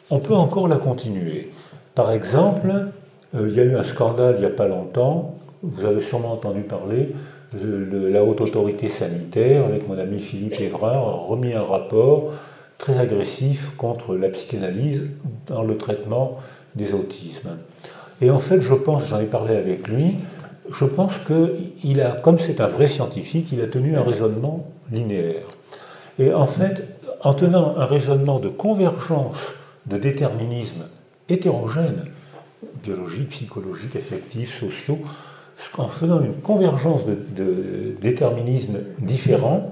on peut encore la continuer. Par exemple, il y a eu un scandale il n'y a pas longtemps, vous avez sûrement entendu parler, la haute autorité sanitaire, avec mon ami Philippe Évrard, a remis un rapport très agressif contre la psychanalyse dans le traitement des autismes. Et en fait, je pense, j'en ai parlé avec lui, je pense qu'il a, comme c'est un vrai scientifique, il a tenu un raisonnement linéaire. Et en fait, en tenant un raisonnement de convergence de déterminismes hétérogènes, biologiques, psychologiques, affectifs, sociaux, en faisant une convergence de déterminismes différents,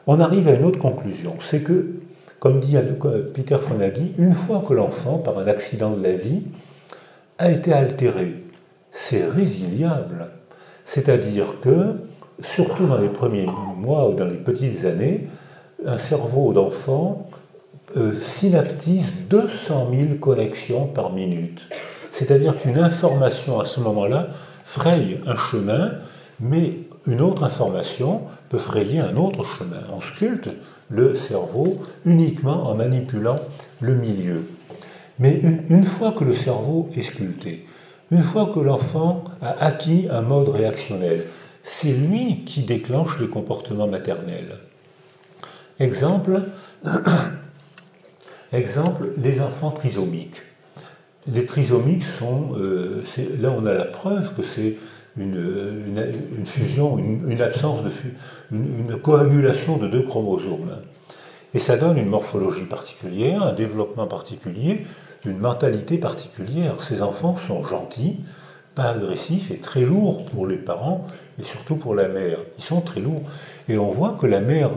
on arrive à une autre conclusion. C'est que, comme dit Peter Fonagy, une fois que l'enfant, par un accident de la vie, a été altéré, c'est résiliable. C'est-à-dire que, surtout dans les premiers mois ou dans les petites années, un cerveau d'enfant synaptise 200 000 connexions par minute. C'est-à-dire qu'une information à ce moment-là fraye un chemin Mais une autre information peut frayer un autre chemin. On sculpte le cerveau uniquement en manipulant le milieu. Mais une fois que le cerveau est sculpté, une fois que l'enfant a acquis un mode réactionnel, c'est lui qui déclenche les comportements maternels. Exemple, les enfants trisomiques. Les trisomiques sont, là on a la preuve que c'est une fusion, une absence de une coagulation de deux chromosomes. Et ça donne une morphologie particulière, un développement particulier, une mentalité particulière. Ces enfants sont gentils, pas agressifs et très lourds pour les parents et surtout pour la mère. Ils sont très lourds. Et on voit que la mère,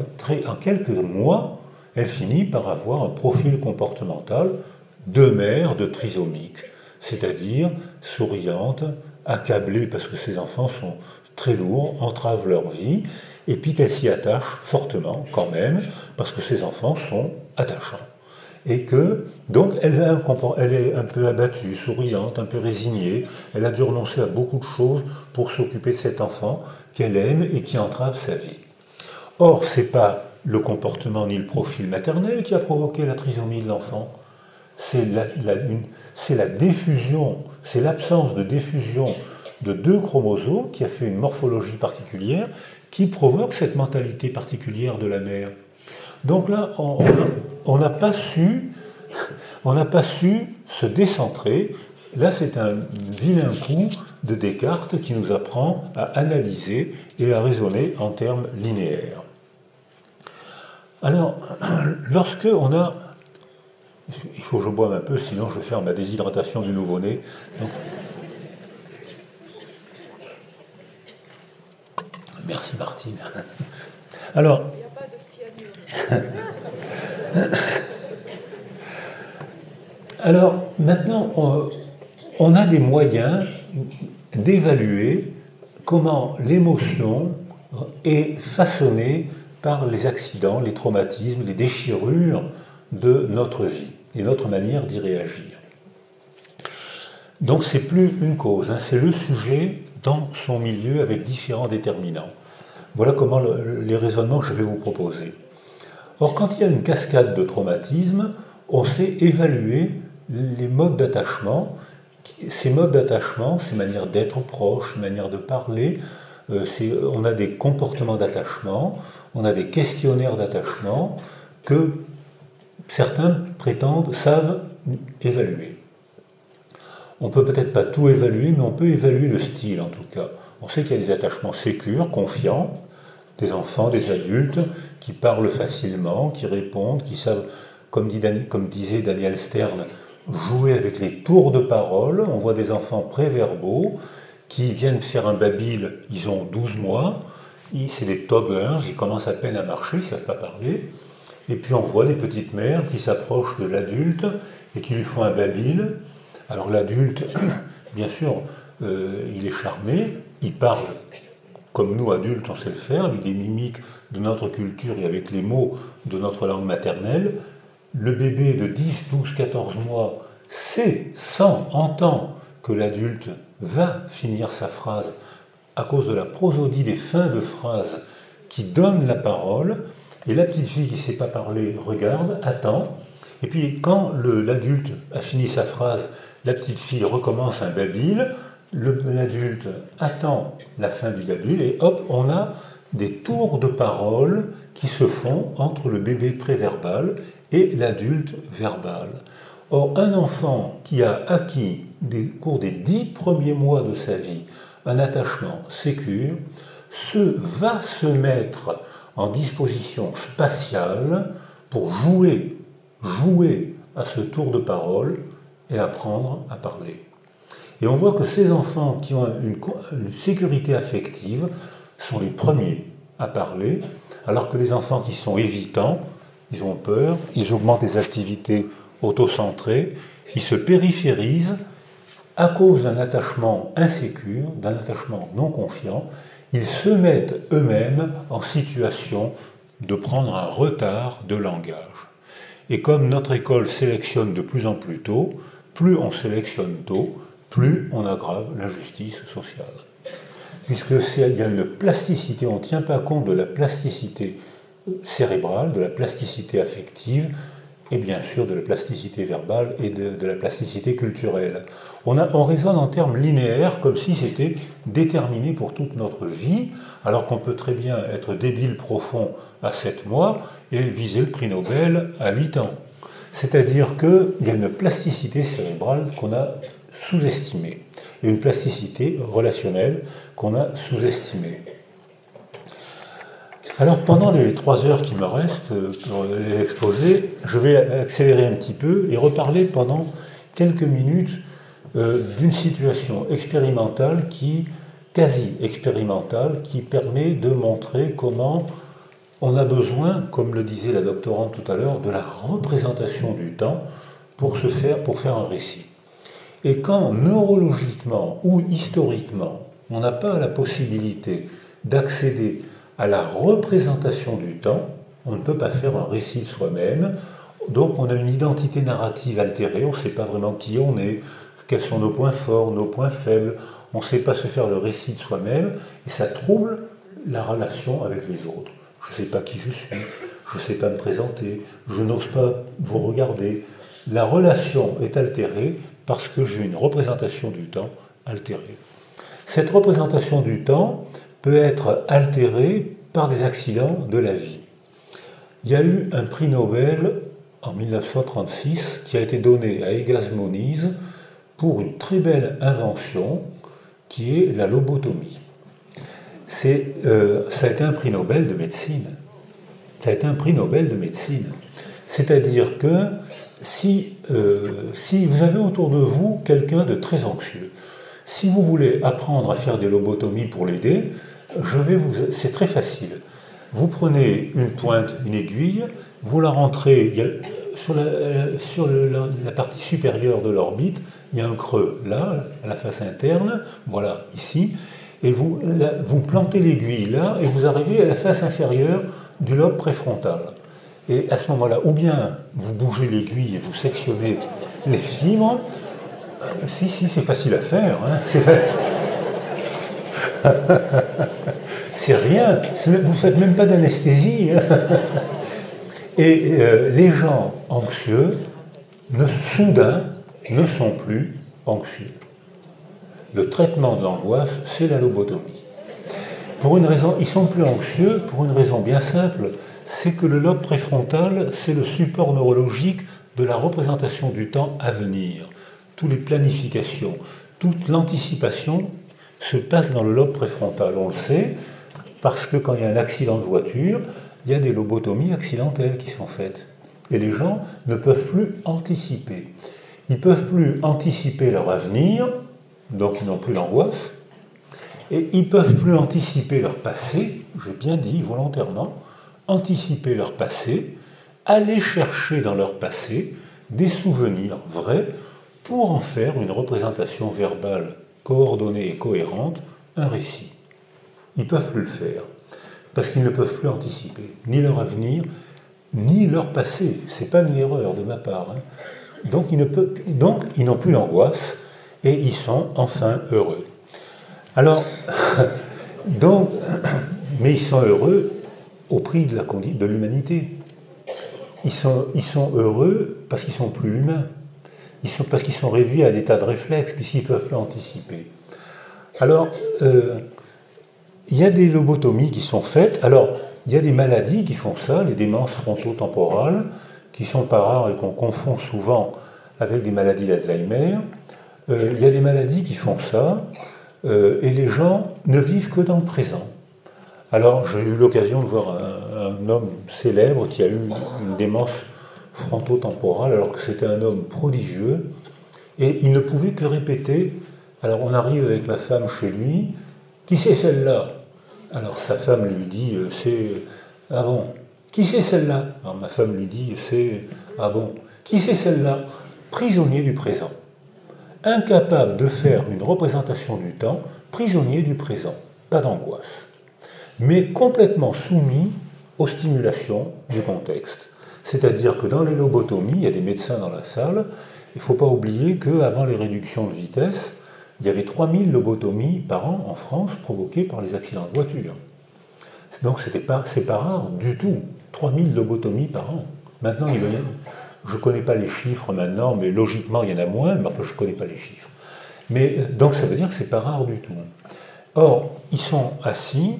en quelques mois, elle finit par avoir un profil comportemental de mère de trisomique, c'est-à-dire souriante, accablée parce que ses enfants sont très lourds, entravent leur vie, et puis qu'elle s'y attache fortement quand même, parce que ses enfants sont attachants. Et que, donc, elle est un peu abattue, souriante, un peu résignée, elle a dû renoncer à beaucoup de choses pour s'occuper de cet enfant qu'elle aime et qui entrave sa vie. Or, ce n'est pas le comportement ni le profil maternel qui a provoqué la trisomie de l'enfant, c'est la diffusion, c'est l'absence de diffusion de deux chromosomes qui a fait une morphologie particulière qui provoque cette mentalité particulière de la mère. Donc là, on n'a pas su se décentrer. Là, c'est un vilain coup de Descartes qui nous apprend à analyser et à raisonner en termes linéaires. Alors, lorsque on a... Il faut que je boive un peu, sinon je vais faire ma déshydratation du nouveau-né. Donc... Merci Martine. Alors... Il n'y a pas de cyanure. Alors, maintenant, on a des moyens d'évaluer comment l'émotion est façonnée par les accidents, les traumatismes, les déchirures de notre vie et notre manière d'y réagir. Donc c'est plus une cause, hein, c'est le sujet dans son milieu avec différents déterminants. Voilà comment les raisonnements que je vais vous proposer. Or, quand il y a une cascade de traumatismes, on sait évaluer les modes d'attachement. Ces modes d'attachement, ces manières d'être proches, ces manières de parler, on a des comportements d'attachement, on a des questionnaires d'attachement que certains savent évaluer. On ne peut peut-être pas tout évaluer, mais on peut évaluer le style en tout cas. On sait qu'il y a des attachements sécures, confiants, des enfants, des adultes, qui parlent facilement, qui répondent, qui savent, comme disait Daniel Stern, jouer avec les tours de parole. On voit des enfants préverbaux qui viennent faire un babil, ils ont 12 mois, c'est des toddlers, ils commencent à peine à marcher, ils ne savent pas parler. Et puis on voit des petites mères qui s'approchent de l'adulte et qui lui font un babil. Alors l'adulte, bien sûr, il est charmé, il parle comme nous adultes on sait le faire, avec des mimiques de notre culture et avec les mots de notre langue maternelle. Le bébé de 10, 12, 14 mois entend que l'adulte va finir sa phrase à cause de la prosodie des fins de phrase qui donne la parole. Et la petite fille qui ne sait pas parler regarde, attend, et puis quand l'adulte a fini sa phrase, la petite fille recommence un babil, l'adulte attend la fin du babil, et hop, on a des tours de parole qui se font entre le bébé préverbal et l'adulte verbal. Or, un enfant qui a acquis au cours des 10 premiers mois de sa vie un attachement sécure va se mettre en disposition spatiale pour jouer à ce tour de parole et apprendre à parler. Et on voit que ces enfants qui ont une sécurité affective sont les premiers à parler, alors que les enfants qui sont évitants, ils ont peur, ils augmentent les activités autocentrées, ils se périphérisent à cause d'un attachement insécure, d'un attachement non confiant. Ils se mettent eux-mêmes en situation de prendre un retard de langage. Et comme notre école sélectionne de plus en plus tôt, plus on sélectionne tôt, plus on aggrave l'injustice sociale. puisque il y a une plasticité, on ne tient pas compte de la plasticité cérébrale, de la plasticité affective, et bien sûr de la plasticité verbale et de la plasticité culturelle. On raisonne en termes linéaires, comme si c'était déterminé pour toute notre vie, alors qu'on peut très bien être débile profond à 7 mois et viser le prix Nobel à 8 ans. C'est-à-dire qu'il y a une plasticité cérébrale qu'on a sous-estimée, et une plasticité relationnelle qu'on a sous-estimée. Alors pendant les 3 heures qui me restent pour l'exposer, je vais accélérer un petit peu et reparler pendant quelques minutes d'une situation expérimentale quasi expérimentale, qui permet de montrer comment on a besoin, comme le disait la doctorante tout à l'heure, de la représentation du temps pour faire un récit. Et quand neurologiquement ou historiquement, on n'a pas la possibilité d'accéder à la représentation du temps, on ne peut pas faire un récit de soi-même, donc on a une identité narrative altérée, on ne sait pas vraiment qui on est, quels sont nos points forts, nos points faibles, on ne sait pas se faire le récit de soi-même, et ça trouble la relation avec les autres. Je ne sais pas qui je suis, je ne sais pas me présenter, je n'ose pas vous regarder. La relation est altérée parce que j'ai une représentation du temps altérée. Cette représentation du temps peut être altérée par des accidents de la vie. Il y a eu un prix Nobel en 1936 qui a été donné à Egas Moniz pour une très belle invention qui est la lobotomie. Ça a été un prix Nobel de médecine. Ça a été un prix Nobel de médecine. C'est-à-dire que si vous avez autour de vous quelqu'un de très anxieux, si vous voulez apprendre à faire des lobotomies pour l'aider, c'est très facile. Vous prenez une pointe, une aiguille, vous la rentrez sur la partie supérieure de l'orbite, il y a un creux là, à la face interne, voilà, ici, et vous plantez l'aiguille là, et vous arrivez à la face inférieure du lobe préfrontal. Et à ce moment-là, ou bien vous bougez l'aiguille et vous sectionnez les fibres. Si, c'est facile à faire. Hein, c'est facile. C'est rien. Vous ne faites même pas d'anesthésie. Hein. Et les gens anxieux, soudain, ne sont plus anxieux. Le traitement de l'angoisse, c'est la lobotomie. Pour une raison, ils sont plus anxieux pour une raison bien simple, c'est que le lobe préfrontal, c'est le support neurologique de la représentation du temps à venir. Toutes les planifications, toute l'anticipation se passe dans le lobe préfrontal. On le sait, parce que quand il y a un accident de voiture, il y a des lobotomies accidentelles qui sont faites. Et les gens ne peuvent plus anticiper. Ils ne peuvent plus anticiper leur avenir, donc ils n'ont plus l'angoisse, et ils ne peuvent plus anticiper leur passé, j'ai bien dit volontairement, anticiper leur passé, aller chercher dans leur passé des souvenirs vrais pour en faire une représentation verbale coordonnée et cohérente, un récit. Ils ne peuvent plus le faire, parce qu'ils ne peuvent plus anticiper ni leur avenir, ni leur passé. Ce n'est pas une erreur de ma part. Hein. Donc ils n'ont plus l'angoisse, et ils sont enfin heureux. Alors, mais ils sont heureux au prix de l'humanité. Ils sont heureux parce qu'ils sont plus humains. Parce qu'ils sont réduits à des tas de réflexes, puisqu'ils ne peuvent plus anticiper. Alors, il y a des lobotomies qui sont faites. Alors, il y a des maladies qui font ça, les démences frontotemporales, qui sont pas rares et qu'on confond souvent avec des maladies d'Alzheimer. Il y a des maladies qui font ça, et les gens ne vivent que dans le présent. Alors, j'ai eu l'occasion de voir un homme célèbre qui a eu une démence frontotemporale, alors que c'était un homme prodigieux, et il ne pouvait que répéter. Alors, on arrive avec ma femme chez lui. Qui c'est celle-là? Alors, sa femme lui dit, c'est... Ah bon? Qui c'est celle-là? Alors, ma femme lui dit, c'est... Ah bon? Qui c'est celle-là? Prisonnier du présent. Incapable de faire une représentation du temps, prisonnier du présent. Pas d'angoisse. Mais complètement soumis aux stimulations du contexte. C'est-à-dire que dans les lobotomies, il y a des médecins dans la salle, il ne faut pas oublier qu'avant les réductions de vitesse, il y avait 3000 lobotomies par an en France provoquées par les accidents de voiture. Donc c'est pas rare du tout, 3000 lobotomies par an. Maintenant, je ne connais pas les chiffres maintenant, mais logiquement il y en a moins, mais enfin je ne connais pas les chiffres. Mais donc ça veut dire que ce n'est pas rare du tout. Or, ils sont assis,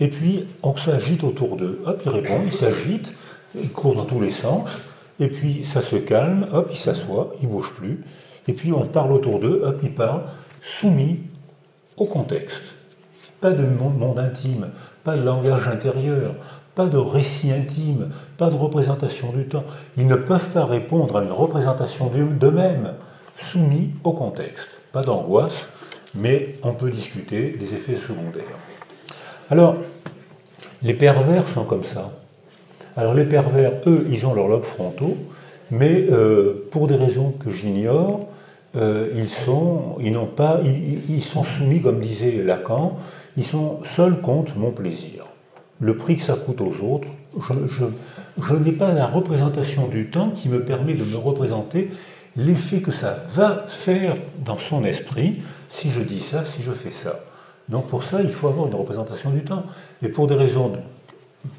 et puis on s'agite autour d'eux. Hop, ils répondent, ils s'agitent, ils courent dans tous les sens, et puis ça se calme, hop, ils s'assoient, ils ne bougent plus, et puis on parle autour d'eux, hop, ils parlent, soumis au contexte. Pas de monde intime, pas de langage intérieur, pas de récit intime, pas de représentation du temps. Ils ne peuvent pas répondre à une représentation d'eux-mêmes, soumis au contexte. Pas d'angoisse, mais on peut discuter des effets secondaires. Alors, les pervers sont comme ça. Alors les pervers, eux, ils ont leurs lobes frontaux, mais pour des raisons que j'ignore, ils sont soumis, comme disait Lacan, ils sont seuls contre mon plaisir. Le prix que ça coûte aux autres, je n'ai pas la représentation du temps qui me permet de me représenter l'effet que ça va faire dans son esprit si je dis ça, si je fais ça. Donc pour ça, il faut avoir une représentation du temps. Et pour des raisons,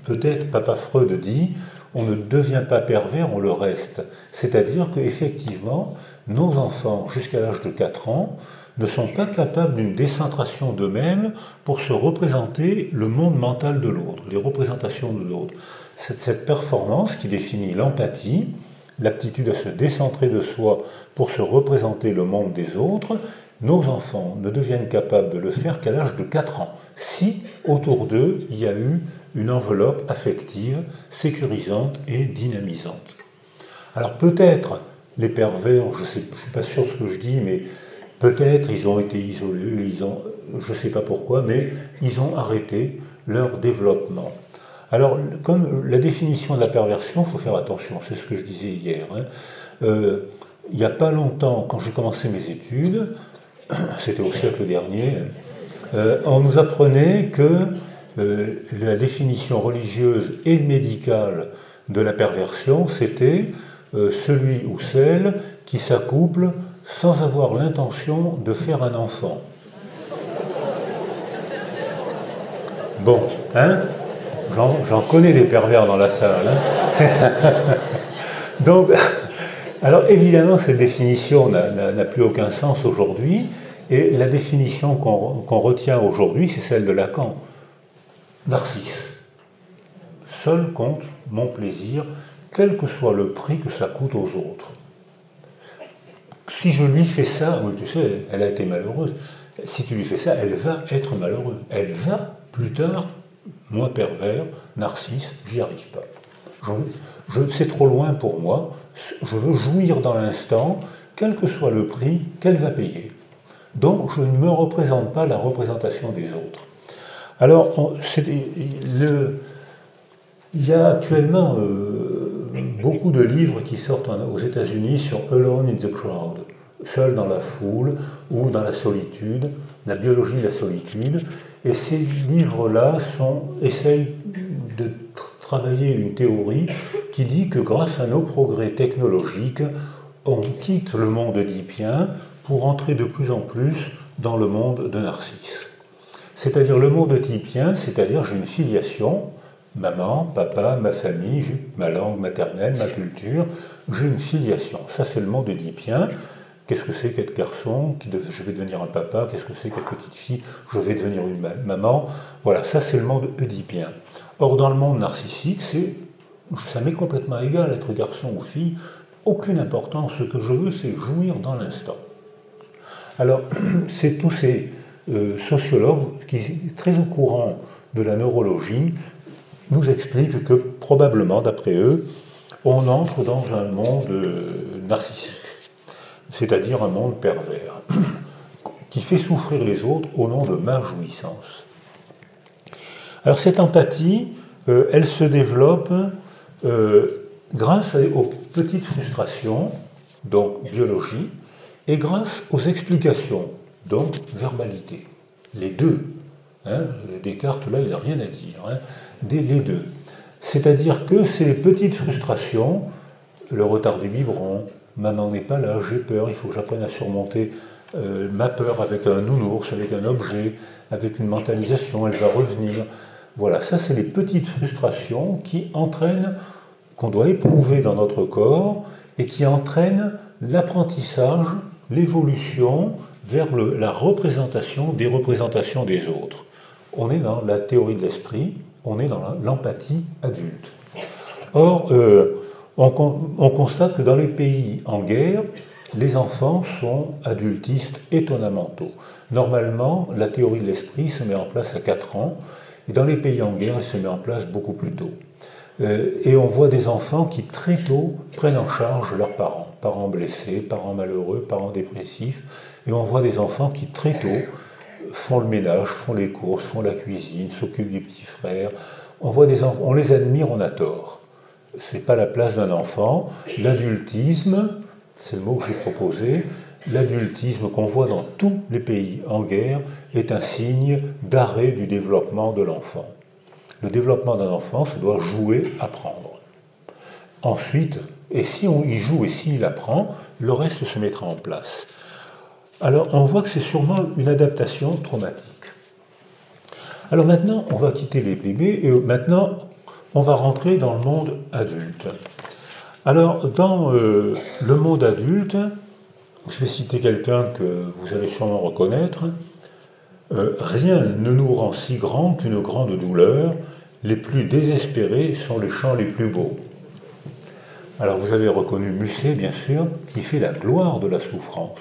peut-être Papa Freud dit, on ne devient pas pervers, on le reste. C'est-à-dire qu'effectivement, nos enfants, jusqu'à l'âge de 4 ans, ne sont pas capables d'une décentration d'eux-mêmes pour se représenter le monde mental de l'autre, les représentations de l'autre. C'est cette performance qui définit l'empathie, l'aptitude à se décentrer de soi pour se représenter le monde des autres. Nos enfants ne deviennent capables de le faire qu'à l'âge de 4 ans, si autour d'eux il y a eu une enveloppe affective, sécurisante et dynamisante. Alors peut-être les pervers, je ne suis pas sûr de ce que je dis, mais peut-être ils ont été isolés, je ne sais pas pourquoi, mais ils ont arrêté leur développement. Alors, comme la définition de la perversion, il faut faire attention, c'est ce que je disais hier. Il n'y a pas longtemps, quand j'ai commencé mes études, c'était au siècle dernier, on nous apprenait que la définition religieuse et médicale de la perversion, c'était celui ou celle qui s'accouple sans avoir l'intention de faire un enfant. Bon, hein? J'en connais des pervers dans la salle. Hein. Donc, alors évidemment, cette définition n'a plus aucun sens aujourd'hui, et la définition qu'on retient aujourd'hui, c'est celle de Lacan. Narcisse. Seul compte mon plaisir, quel que soit le prix que ça coûte aux autres. Si je lui fais ça, oui, tu sais, elle a été malheureuse, si tu lui fais ça, elle va être malheureuse. Elle va, plus tard, moi pervers, narcisse, j'y arrive pas. C'est trop loin pour moi, je veux jouir dans l'instant, quel que soit le prix qu'elle va payer. Donc je ne me représente pas la représentation des autres. Alors, il y a actuellement beaucoup de livres qui sortent aux États-Unis sur Alone in the Crowd, seul dans la foule ou dans la solitude, la biologie de la solitude. Et ces livres-là essayent de travailler une théorie qui dit que grâce à nos progrès technologiques, on quitte le monde oedipien pour entrer de plus en plus dans le monde de Narcisse. C'est-à-dire le monde oedipien, c'est-à-dire j'ai une filiation, maman, papa, ma famille, ma langue maternelle, ma culture, j'ai une filiation. Ça c'est le monde oedipien. Qu'est-ce que c'est qu'être garçon? Je vais devenir un papa. Qu'est-ce que c'est qu'être petite fille? Je vais devenir une maman. Voilà, ça c'est le monde oedipien. Or, dans le monde narcissique, ça m'est complètement égal, être garçon ou fille. Aucune importance. Ce que je veux, c'est jouir dans l'instant. Alors, c'est tous ces sociologues qui sont très au courant de la neurologie nous expliquent que probablement, d'après eux, on entre dans un monde narcissique. C'est-à-dire un monde pervers, qui fait souffrir les autres au nom de ma jouissance. Alors cette empathie, elle se développe grâce aux petites frustrations, donc biologie, et grâce aux explications, donc verbalité. Les deux. Hein, Descartes, là, il n'a rien à dire. Hein, les deux. C'est-à-dire que c'est les petites frustrations, le retard du biberon, maman n'est pas là, j'ai peur, il faut que j'apprenne à surmonter ma peur avec un nounours, avec un objet, avec une mentalisation, elle va revenir. Voilà, ça c'est les petites frustrations qui entraînent, qu'on doit éprouver dans notre corps et qui entraînent l'apprentissage, l'évolution vers la représentation des autres. On est dans la théorie de l'esprit, on est dans l'empathie adulte. Or, on constate que dans les pays en guerre, les enfants sont adultistes étonnamment tôt. Normalement, la théorie de l'esprit se met en place à 4 ans, et dans les pays en guerre, elle se met en place beaucoup plus tôt. Et on voit des enfants qui très tôt prennent en charge leurs parents, parents blessés, parents malheureux, parents dépressifs, et on voit des enfants qui très tôt font le ménage, font les courses, font la cuisine, s'occupent des petits frères. On voit des enfants, on les admire, on a tort. Ce n'est pas la place d'un enfant. L'adultisme, c'est le mot que j'ai proposé, l'adultisme qu'on voit dans tous les pays en guerre est un signe d'arrêt du développement de l'enfant. Le développement d'un enfant, ça doit jouer, apprendre. Ensuite, et si on y joue et s'il apprend, le reste se mettra en place. Alors, on voit que c'est sûrement une adaptation traumatique. Alors maintenant, on va quitter les bébés et maintenant, on va rentrer dans le monde adulte. Alors, dans le monde adulte, je vais citer quelqu'un que vous allez sûrement reconnaître. Rien ne nous rend si grand qu'une grande douleur. Les plus désespérés sont les chants les plus beaux. Alors, vous avez reconnu Musset, bien sûr, qui fait la gloire de la souffrance.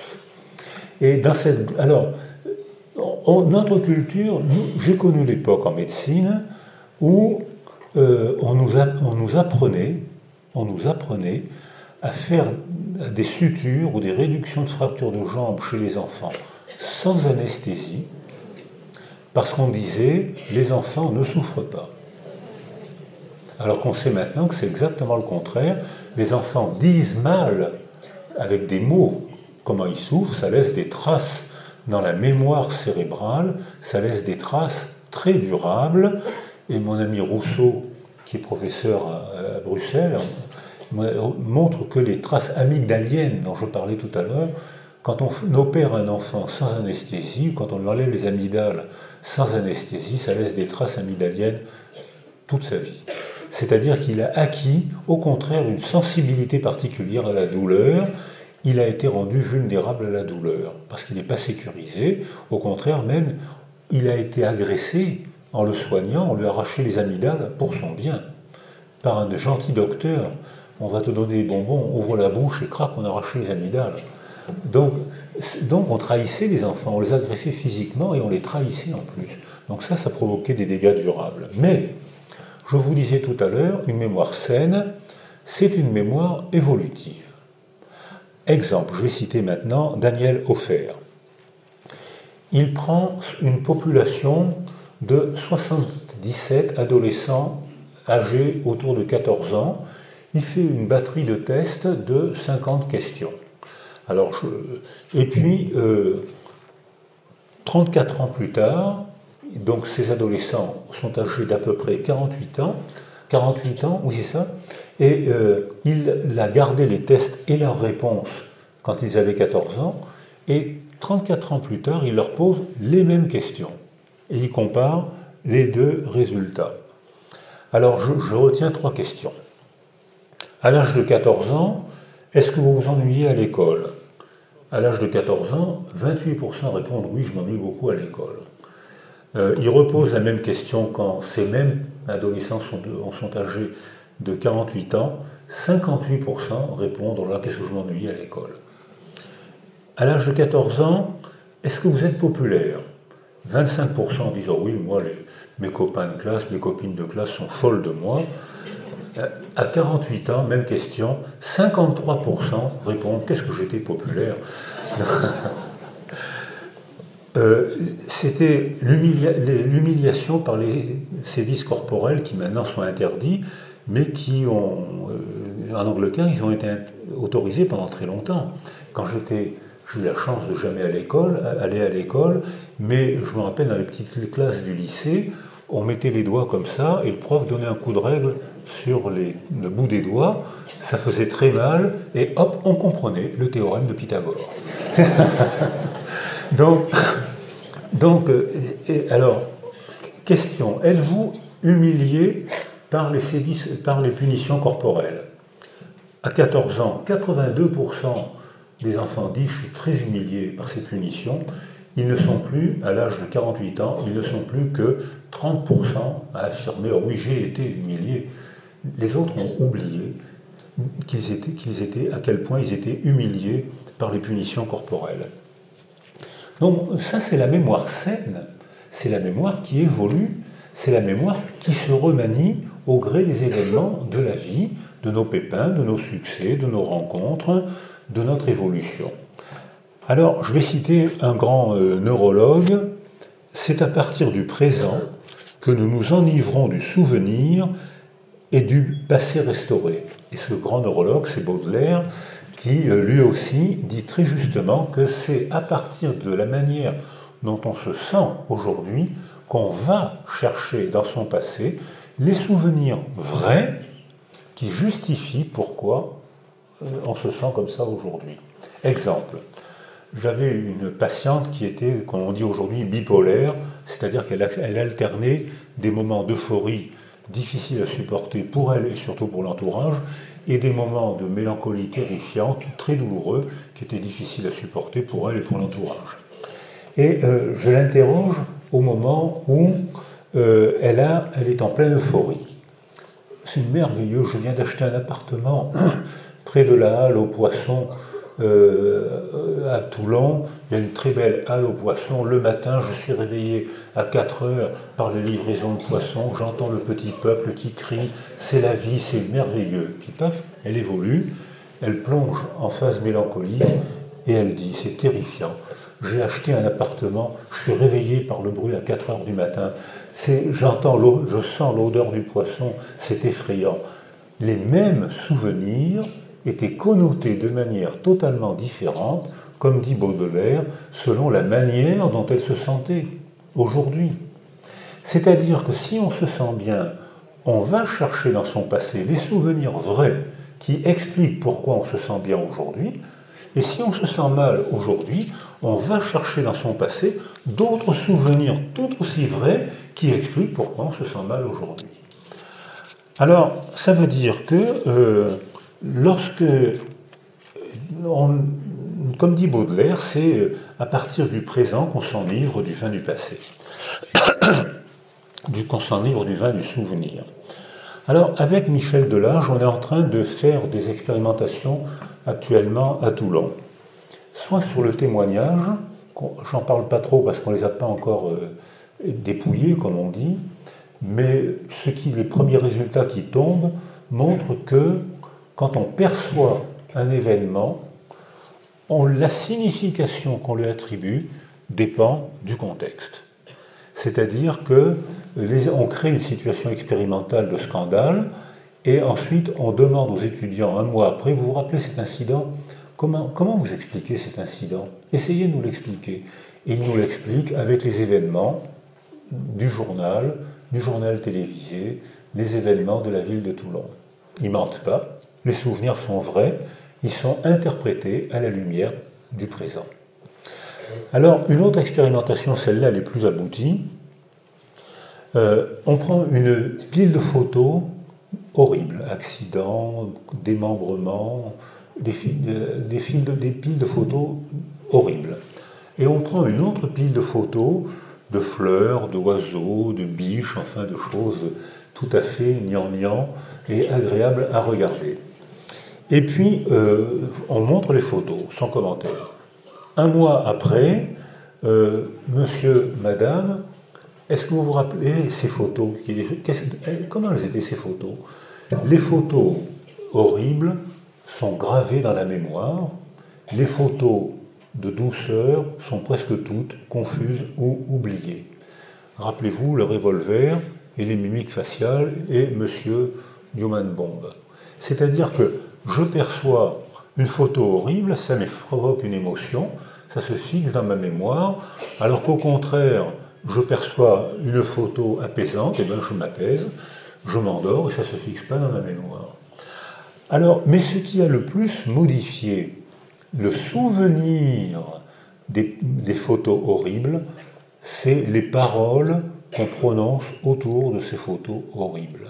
Et dans cette... Alors, notre culture, j'ai connu l'époque en médecine où on nous apprenait à faire des sutures ou des réductions de fractures de jambes chez les enfants sans anesthésie, parce qu'on disait les enfants ne souffrent pas. Alors qu'on sait maintenant que c'est exactement le contraire. Les enfants disent mal, avec des mots, comment ils souffrent, ça laisse des traces dans la mémoire cérébrale, ça laisse des traces très durables. Et mon ami Rousseau, qui est professeur à Bruxelles, montre que les traces amygdaliennes dont je parlais tout à l'heure, quand on opère un enfant sans anesthésie, quand on lui enlève les amygdales sans anesthésie, ça laisse des traces amygdaliennes toute sa vie. C'est-à-dire qu'il a acquis, au contraire, une sensibilité particulière à la douleur. Il a été rendu vulnérable à la douleur, parce qu'il n'est pas sécurisé. Au contraire, même, il a été agressé en le soignant, on lui a arraché les amygdales pour son bien. Par un gentil docteur, on va te donner des bonbons, ouvre la bouche et crac, on a arraché les amygdales. Donc on trahissait les enfants, on les agressait physiquement et on les trahissait en plus. Donc ça provoquait des dégâts durables. Mais, je vous disais tout à l'heure, une mémoire saine, c'est une mémoire évolutive. Exemple, je vais citer maintenant Daniel Hofer. Il prend une population de 77 adolescents âgés autour de 14 ans. Il fait une batterie de tests de 50 questions. Et puis, 34 ans plus tard, donc ces adolescents sont âgés d'à peu près 48 ans, oui c'est ça, et il a gardé les tests et leurs réponses quand ils avaient 14 ans, et 34 ans plus tard, il leur pose les mêmes questions, et il compare les deux résultats. Alors je retiens 3 questions. À l'âge de 14 ans, est-ce que vous vous ennuyez à l'école? À l'âge de 14 ans, 28% répondent oui, je m'ennuie beaucoup à l'école. Il repose la même question quand ces mêmes adolescents sont âgés de 48 ans, 58% répondent là, qu'est-ce que je m'ennuie à l'école. À l'âge de 14 ans, est-ce que vous êtes populaire? 25% disent oh oui, moi, mes copains de classe, mes copines de classe sont folles de moi. À 48 ans, même question, 53% répondent qu'est-ce que j'étais populaire. C'était l'humiliation par les sévices corporels qui maintenant sont interdits, mais qui ont, en Angleterre, ils ont été autorisés pendant très longtemps. Quand j'ai eu la chance de jamais aller à l'école, mais je me rappelle dans les petites classes du lycée, on mettait les doigts comme ça et le prof donnait un coup de règle sur le bout des doigts, ça faisait très mal, et hop, on comprenait le théorème de Pythagore. Alors, question, êtes-vous humilié par les punitions corporelles? À 14 ans, 82% des enfants disent « je suis très humilié par ces punitions ». Ils ne sont plus, à l'âge de 48 ans, ils ne sont plus que 30% à affirmer « oh oui, j'ai été humilié ». Les autres ont oublié à quel point ils étaient humiliés par les punitions corporelles. Donc ça, c'est la mémoire saine, c'est la mémoire qui évolue, c'est la mémoire qui se remanie au gré des événements de la vie, de nos pépins, de nos succès, de nos rencontres, de notre évolution. Alors, je vais citer un grand neurologue. C'est à partir du présent que nous nous enivrons du souvenir et du passé restauré. Et ce grand neurologue, c'est Baudelaire, qui lui aussi dit très justement que c'est à partir de la manière dont on se sent aujourd'hui qu'on va chercher dans son passé les souvenirs vrais qui justifient pourquoi on se sent comme ça aujourd'hui. Exemple. J'avais une patiente qui était, comme on dit aujourd'hui, bipolaire, c'est-à-dire qu'elle alternait des moments d'euphorie difficiles à supporter pour elle et surtout pour l'entourage, et des moments de mélancolie terrifiante, très douloureux, qui étaient difficiles à supporter pour elle et pour l'entourage. Et je l'interroge au moment où elle est en pleine euphorie. C'est merveilleux, je viens d'acheter un appartement près de la halle aux poissons, à Toulon, il y a une très belle halle aux poissons. Le matin, je suis réveillé à 4 heures par les livraisons de poissons. J'entends le petit peuple qui crie « c'est la vie, c'est merveilleux ». Puis paf, elle évolue, elle plonge en phase mélancolique et elle dit « c'est terrifiant, j'ai acheté un appartement, je suis réveillé par le bruit à 4 heures du matin, je sens l'odeur du poisson, c'est effrayant ». Les mêmes souvenirs étaient connotés de manière totalement différente, comme dit Baudelaire, selon la manière dont elle se sentait aujourd'hui. C'est-à-dire que si on se sent bien, on va chercher dans son passé les souvenirs vrais qui expliquent pourquoi on se sent bien aujourd'hui, et si on se sent mal aujourd'hui, on va chercher dans son passé d'autres souvenirs tout aussi vrais qui expliquent pourquoi on se sent mal aujourd'hui. Alors, ça veut dire que lorsque, comme dit Baudelaire, c'est à partir du présent qu'on s'enivre du vin du passé, qu'on s'enivre du vin du souvenir. Alors, avec Michel Delage, on est en train de faire des expérimentations actuellement à Toulon, soit sur le témoignage, j'en parle pas trop parce qu'on ne les a pas encore dépouillés, comme on dit, mais les premiers résultats qui tombent montrent que quand on perçoit un événement, la signification qu'on lui attribue dépend du contexte. C'est-à-dire qu'on crée une situation expérimentale de scandale et ensuite on demande aux étudiants un mois après, vous vous rappelez cet incident? Comment vous expliquez cet incident? Essayez de nous l'expliquer. Et ils nous l'expliquent avec les événements du journal télévisé, les événements de la ville de Toulon. Ils ne mentent pas, les souvenirs sont vrais, ils sont interprétés à la lumière du présent. Alors, une autre expérimentation, celle-là, elle est plus aboutie. On prend une pile de photos horribles, accidents, démembrements, des piles de photos horribles. Et on prend une autre pile de photos de fleurs, d'oiseaux, de biches, enfin de choses tout à fait gnangnan et agréables à regarder. Et puis, on montre les photos, sans commentaire. Un mois après, monsieur, madame, est-ce que vous vous rappelez ces photos? Comment elles étaient ces photos? Les photos horribles sont gravées dans la mémoire. Les photos de douceur sont presque toutes confuses ou oubliées. Rappelez-vous le revolver et les mimiques faciales et monsieur Human Bomb. C'est-à-dire que je perçois une photo horrible, ça me provoque une émotion, ça se fixe dans ma mémoire, alors qu'au contraire, je perçois une photo apaisante, et bien je m'apaise. je m'endors et ça ne se fixe pas dans ma mémoire. Alors, mais ce qui a le plus modifié le souvenir des photos horribles, c'est les paroles qu'on prononce autour de ces photos horribles.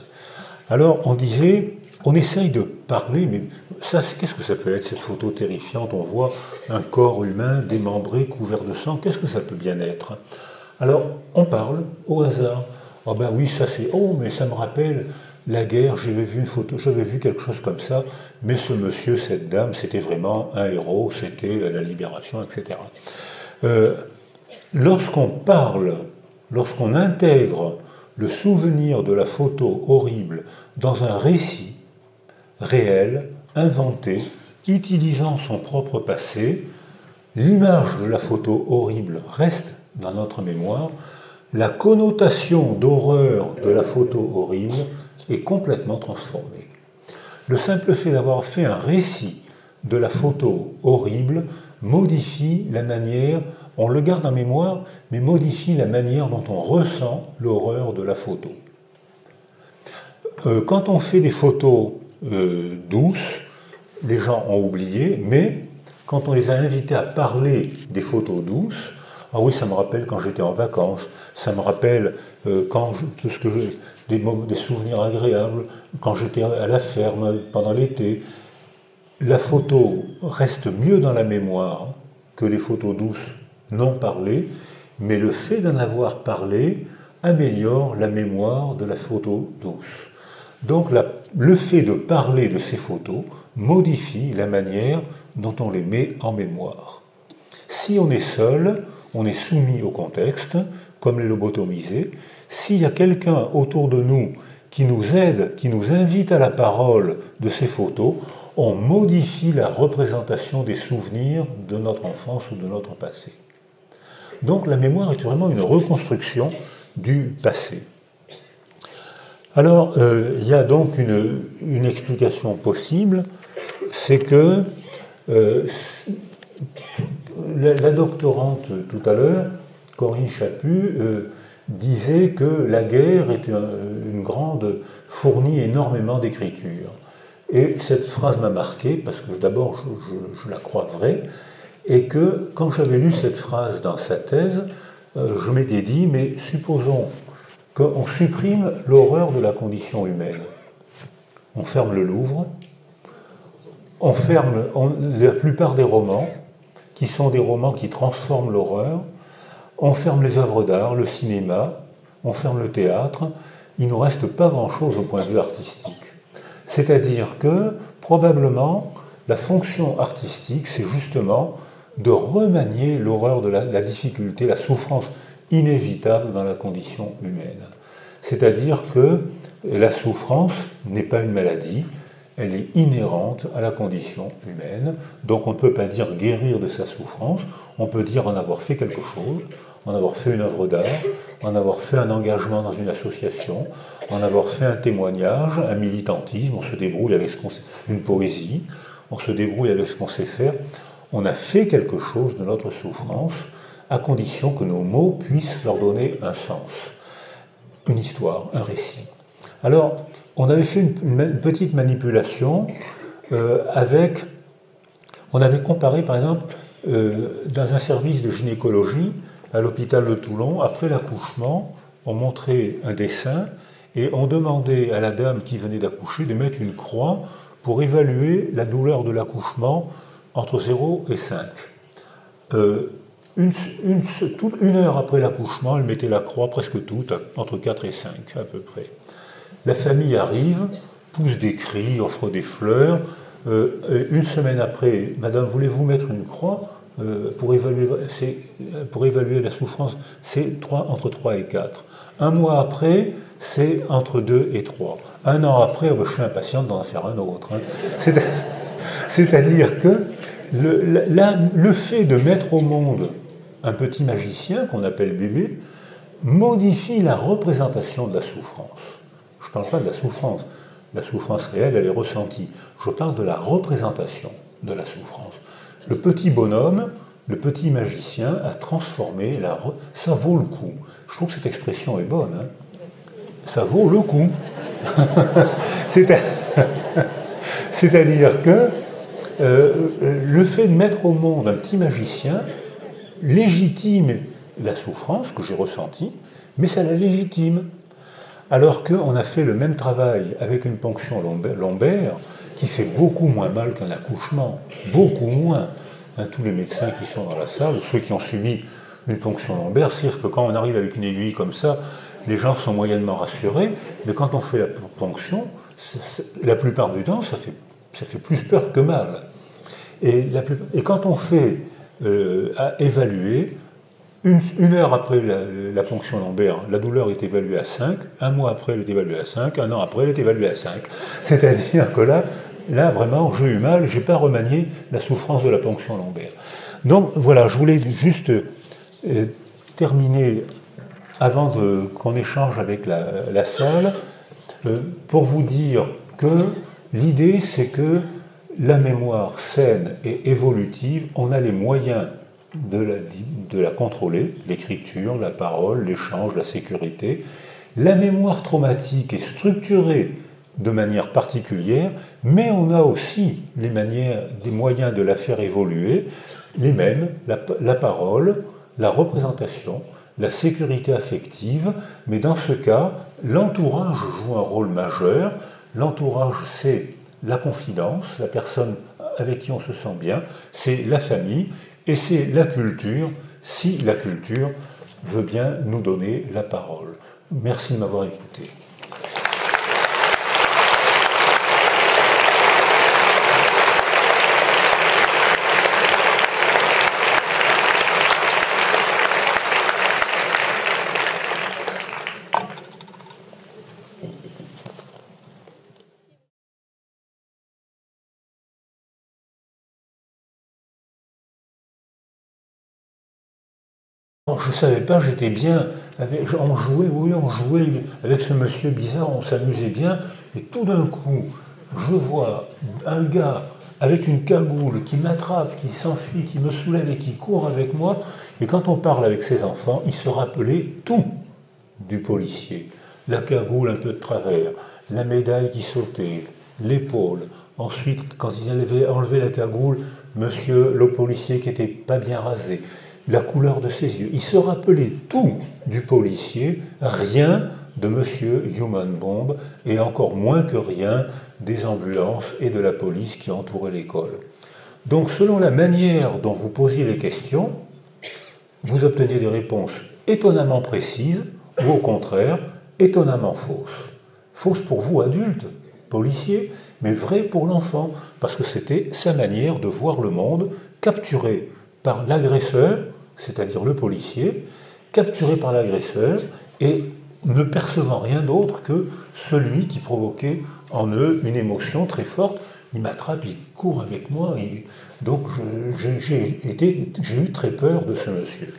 Alors, on disait, on essaye de parler, mais ça, qu'est-ce que ça peut être, cette photo terrifiante? On voit un corps humain démembré, couvert de sang, qu'est-ce que ça peut bien être? Alors, on parle au hasard. Oh ben oui, ça c'est... Oh, mais ça me rappelle la guerre, j'avais vu une photo, j'avais vu quelque chose comme ça, mais ce monsieur, cette dame, c'était vraiment un héros, c'était la libération, etc. Lorsqu'on parle, lorsqu'on intègre le souvenir de la photo horrible dans un récit réel, inventé, utilisant son propre passé, l'image de la photo horrible reste dans notre mémoire, la connotation d'horreur de la photo horrible est complètement transformée. Le simple fait d'avoir fait un récit de la photo horrible modifie la manière, on le garde en mémoire, mais modifie la manière dont on ressent l'horreur de la photo. Quand on fait des photos douces, les gens ont oublié, mais quand on les a invités à parler des photos douces, ah oui, ça me rappelle quand j'étais en vacances, ça me rappelle tout ce que des souvenirs agréables, quand j'étais à la ferme pendant l'été. La photo reste mieux dans la mémoire que les photos douces non parlées, mais le fait d'en avoir parlé améliore la mémoire de la photo douce. Donc le fait de parler de ces photos modifie la manière dont on les met en mémoire. Si on est seul, on est soumis au contexte, comme les lobotomisés. S'il y a quelqu'un autour de nous qui nous aide, qui nous invite à la parole de ces photos, on modifie la représentation des souvenirs de notre enfance ou de notre passé. Donc la mémoire est vraiment une reconstruction du passé. Alors, il y a donc une explication possible, c'est que la doctorante tout à l'heure, Corinne Chaput, disait que la guerre est une grande, fournit énormément d'écriture. Et cette phrase m'a marqué, parce que d'abord je la crois vraie, et que quand j'avais lu cette phrase dans sa thèse, je m'étais dit, mais supposons qu'on supprime l'horreur de la condition humaine. On ferme le Louvre, on ferme la plupart des romans, qui sont des romans qui transforment l'horreur, on ferme les œuvres d'art, le cinéma, on ferme le théâtre, il ne nous reste pas grand-chose au point de vue artistique. C'est-à-dire que, probablement, la fonction artistique, c'est justement de remanier l'horreur de la difficulté, la souffrance inévitable dans la condition humaine. C'est-à-dire que la souffrance n'est pas une maladie, elle est inhérente à la condition humaine. Donc on ne peut pas dire guérir de sa souffrance, on peut dire en avoir fait quelque chose, en avoir fait une œuvre d'art, en avoir fait un engagement dans une association, en avoir fait un témoignage, un militantisme, on se débrouille avec une poésie, on se débrouille avec ce qu'on sait faire. On a fait quelque chose de notre souffrance à condition que nos mots puissent leur donner un sens, une histoire, un récit. Alors, on avait fait une petite manipulation on avait comparé par exemple dans un service de gynécologie à l'hôpital de Toulon, après l'accouchement, on montrait un dessin et on demandait à la dame qui venait d'accoucher de mettre une croix pour évaluer la douleur de l'accouchement entre 0 et 5. Une heure après l'accouchement, elle mettait la croix presque toute, entre 4 et 5 à peu près. La famille arrive, pousse des cris, offre des fleurs. Une semaine après, Madame, voulez-vous mettre une croix pour évaluer la souffrance? C'est entre 3 et 4. Un mois après, c'est entre 2 et 3. Un an après, je suis impatiente d'en faire un autre. Hein. C'est-à-dire que le fait de mettre au monde un petit magicien, qu'on appelle bébé, modifie la représentation de la souffrance. Je ne parle pas de la souffrance. La souffrance réelle, elle est ressentie. Je parle de la représentation de la souffrance. Le petit bonhomme, le petit magicien a transformé ça vaut le coup. Je trouve que cette expression est bonne. Hein. Ça vaut le coup. C'est-à-dire que le fait de mettre au monde un petit magicien légitime la souffrance que j'ai ressentie, mais ça la légitime. Alors qu'on a fait le même travail avec une ponction lombaire qui fait beaucoup moins mal qu'un accouchement, beaucoup moins. Hein, tous les médecins qui sont dans la salle, ou ceux qui ont subi une ponction lombaire, savent que quand on arrive avec une aiguille comme ça, les gens sont moyennement rassurés, mais quand on fait la ponction, la plupart du temps, ça fait plus peur que mal. Et quand on fait à évaluer, une heure après la ponction lombaire, la douleur est évaluée à 5, un mois après elle est évaluée à 5, un an après elle est évaluée à 5. C'est-à-dire que là vraiment, j'ai eu mal, je n'ai pas remanié la souffrance de la ponction lombaire. Donc voilà, je voulais juste terminer, avant qu'on échange avec la salle, pour vous dire que l'idée c'est que la mémoire saine et évolutive, on a les moyens de la contrôler, l'écriture, la parole, l'échange, la sécurité. La mémoire traumatique est structurée de manière particulière, mais on a aussi des moyens de la faire évoluer, les mêmes, la parole, la représentation, la sécurité affective, mais dans ce cas, l'entourage joue un rôle majeur. L'entourage, c'est la confidence, la personne avec qui on se sent bien, c'est la famille, et c'est la culture, si la culture veut bien nous donner la parole. Merci de m'avoir écouté. Je ne savais pas, j'étais bien, on jouait avec ce monsieur bizarre, on s'amusait bien, et tout d'un coup, je vois un gars avec une cagoule qui m'attrape, qui s'enfuit, qui me soulève et qui court avec moi, et quand on parle avec ses enfants, il se rappelait tout du policier. La cagoule un peu de travers, la médaille qui sautait, l'épaule. Ensuite, quand ils avaient enlevé la cagoule, monsieur le policier qui n'était pas bien rasé, la couleur de ses yeux. Il se rappelait tout du policier, rien de monsieur Human Bomb, et encore moins que rien des ambulances et de la police qui entouraient l'école. Donc, selon la manière dont vous posiez les questions, vous obteniez des réponses étonnamment précises, ou au contraire, étonnamment fausses. Fausses pour vous, adultes, policiers, mais vraies pour l'enfant, parce que c'était sa manière de voir le monde, capturé par l'agresseur, c'est-à-dire le policier, capturé par l'agresseur et ne percevant rien d'autre que celui qui provoquait en eux une émotion très forte. Il m'attrape, il court avec moi, donc j'ai eu très peur de ce monsieur.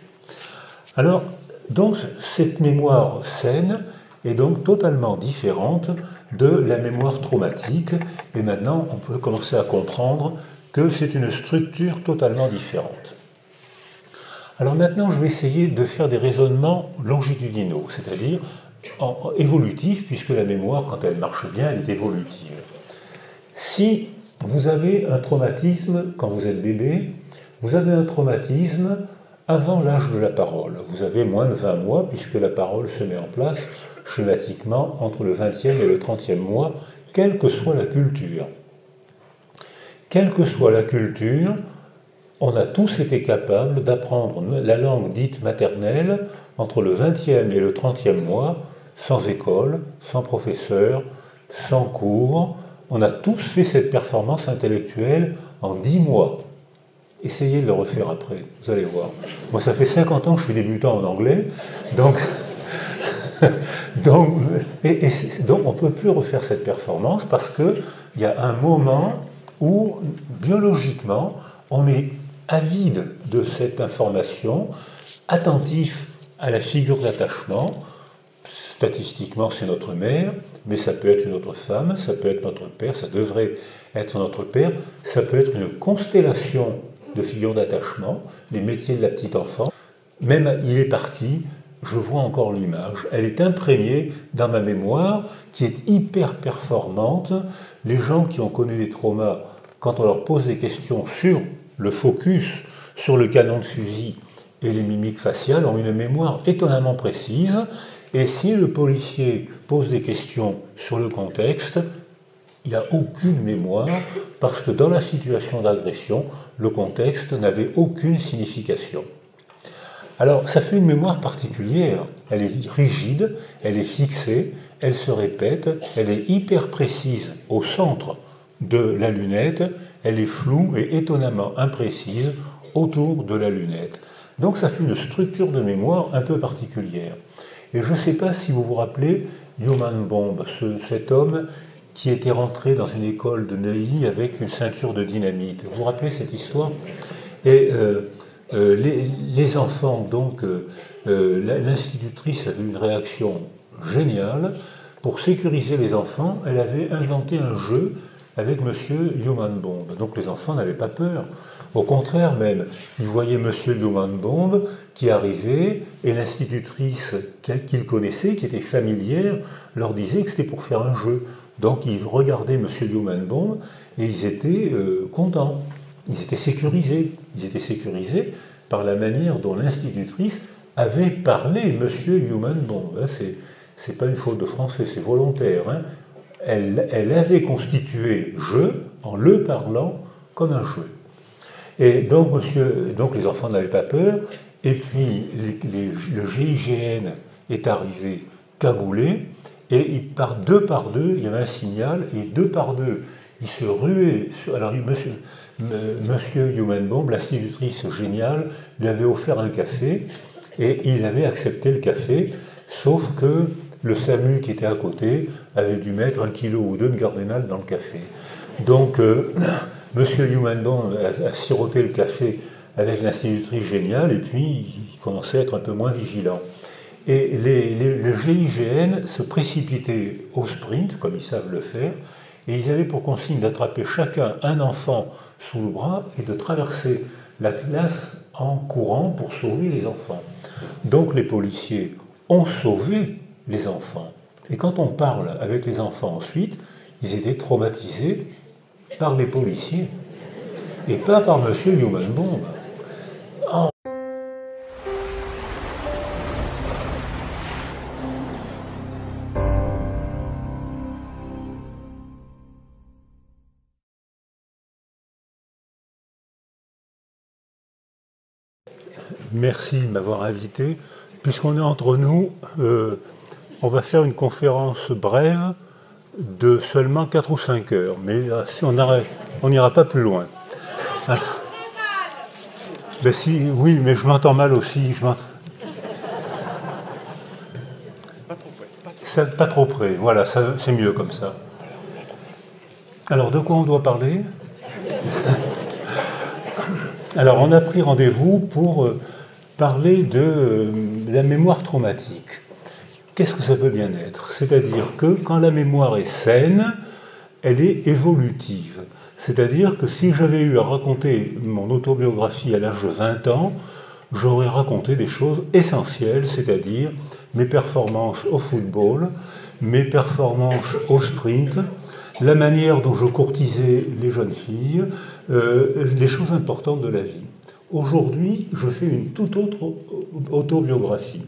Alors, donc, cette mémoire saine est donc totalement différente de la mémoire traumatique, et maintenant on peut commencer à comprendre que c'est une structure totalement différente. Alors maintenant, je vais essayer de faire des raisonnements longitudinaux, c'est-à-dire évolutifs, puisque la mémoire, quand elle marche bien, elle est évolutive. Si vous avez un traumatisme quand vous êtes bébé, vous avez un traumatisme avant l'âge de la parole. Vous avez moins de 20 mois, puisque la parole se met en place schématiquement entre le 20e et le 30e mois, quelle que soit la culture. Quelle que soit la culture, on a tous été capables d'apprendre la langue dite maternelle entre le 20e et le 30e mois, sans école, sans professeur, sans cours. On a tous fait cette performance intellectuelle en 10 mois. Essayez de le refaire après, vous allez voir. Moi, ça fait 50 ans que je suis débutant en anglais, donc on ne peut plus refaire cette performance parce qu'il y a un moment où, biologiquement, on est avide de cette information, attentif à la figure d'attachement. Statistiquement, c'est notre mère, mais ça peut être une autre femme, ça peut être notre père, ça devrait être notre père, ça peut être une constellation de figures d'attachement, les métiers de la petite enfant. Même il est parti, je vois encore l'image. Elle est imprégnée dans ma mémoire, qui est hyper performante. Les gens qui ont connu des traumas, quand on leur pose des questions sur le focus, sur le canon de fusil et les mimiques faciales, ont une mémoire étonnamment précise. Et si le policier pose des questions sur le contexte, il n'y a aucune mémoire, parce que dans la situation d'agression, le contexte n'avait aucune signification. Alors, ça fait une mémoire particulière. Elle est rigide, elle est fixée, elle se répète, elle est hyper précise au centre de la lunette, elle est floue et étonnamment imprécise autour de la lunette. Donc, ça fait une structure de mémoire un peu particulière. Et je ne sais pas si vous vous rappelez Human Bomb, cet homme qui était rentré dans une école de Neuilly avec une ceinture de dynamite. Vous vous rappelez cette histoire? Et les enfants, donc, l'institutrice avait une réaction géniale. Pour sécuriser les enfants, elle avait inventé un jeu avec Monsieur Human Bomb. Donc les enfants n'avaient pas peur. Au contraire même, ils voyaient Monsieur Human Bomb qui arrivait et l'institutrice qu'ils connaissaient, qui était familière, leur disait que c'était pour faire un jeu. Donc ils regardaient Monsieur Human Bomb et ils étaient contents. Ils étaient sécurisés. Ils étaient sécurisés par la manière dont l'institutrice avait parlé Monsieur Human Bomb. C'est pas une faute de français, c'est volontaire. Hein. Elle avait constitué jeu en le parlant comme un jeu. Et donc, les enfants n'avaient pas peur. Et puis le GIGN est arrivé cagoulé. Et par deux, il y avait un signal. Et deux par deux, il se ruait. Alors, Monsieur Human Bomb, l'institutrice géniale, lui avait offert un café et il avait accepté le café, sauf que le SAMU qui était à côté avait dû mettre 1,2 kg de Gardénal dans le café. Donc, Monsieur Human Bomb a siroté le café avec l'institutrice géniale et puis il commençait à être un peu moins vigilant. Et le GIGN se précipitait au sprint, comme ils savent le faire, et ils avaient pour consigne d'attraper chacun un enfant sous le bras et de traverser la classe en courant pour sauver les enfants. Donc les policiers ont sauvé les enfants. Et quand on parle avec les enfants ensuite, ils étaient traumatisés par les policiers et pas par Monsieur Human Bomb. Oh. Merci de m'avoir invité. Puisqu'on est entre nous, on va faire une conférence brève de seulement 4 ou 5 heures. Mais si on n'ira pas plus loin. Alors, ben si, oui, mais je m'entends mal aussi. Pas trop près. Voilà, c'est mieux comme ça. Alors, de quoi on doit parler? Alors, on a pris rendez-vous pour parler de la mémoire traumatique. Qu'est-ce que ça peut bien être? C'est-à-dire que quand la mémoire est saine, elle est évolutive. C'est-à-dire que si j'avais eu à raconter mon autobiographie à l'âge de 20 ans, j'aurais raconté des choses essentielles, c'est-à-dire mes performances au football, mes performances au sprint, la manière dont je courtisais les jeunes filles, les choses importantes de la vie. Aujourd'hui, je fais une toute autre autobiographie.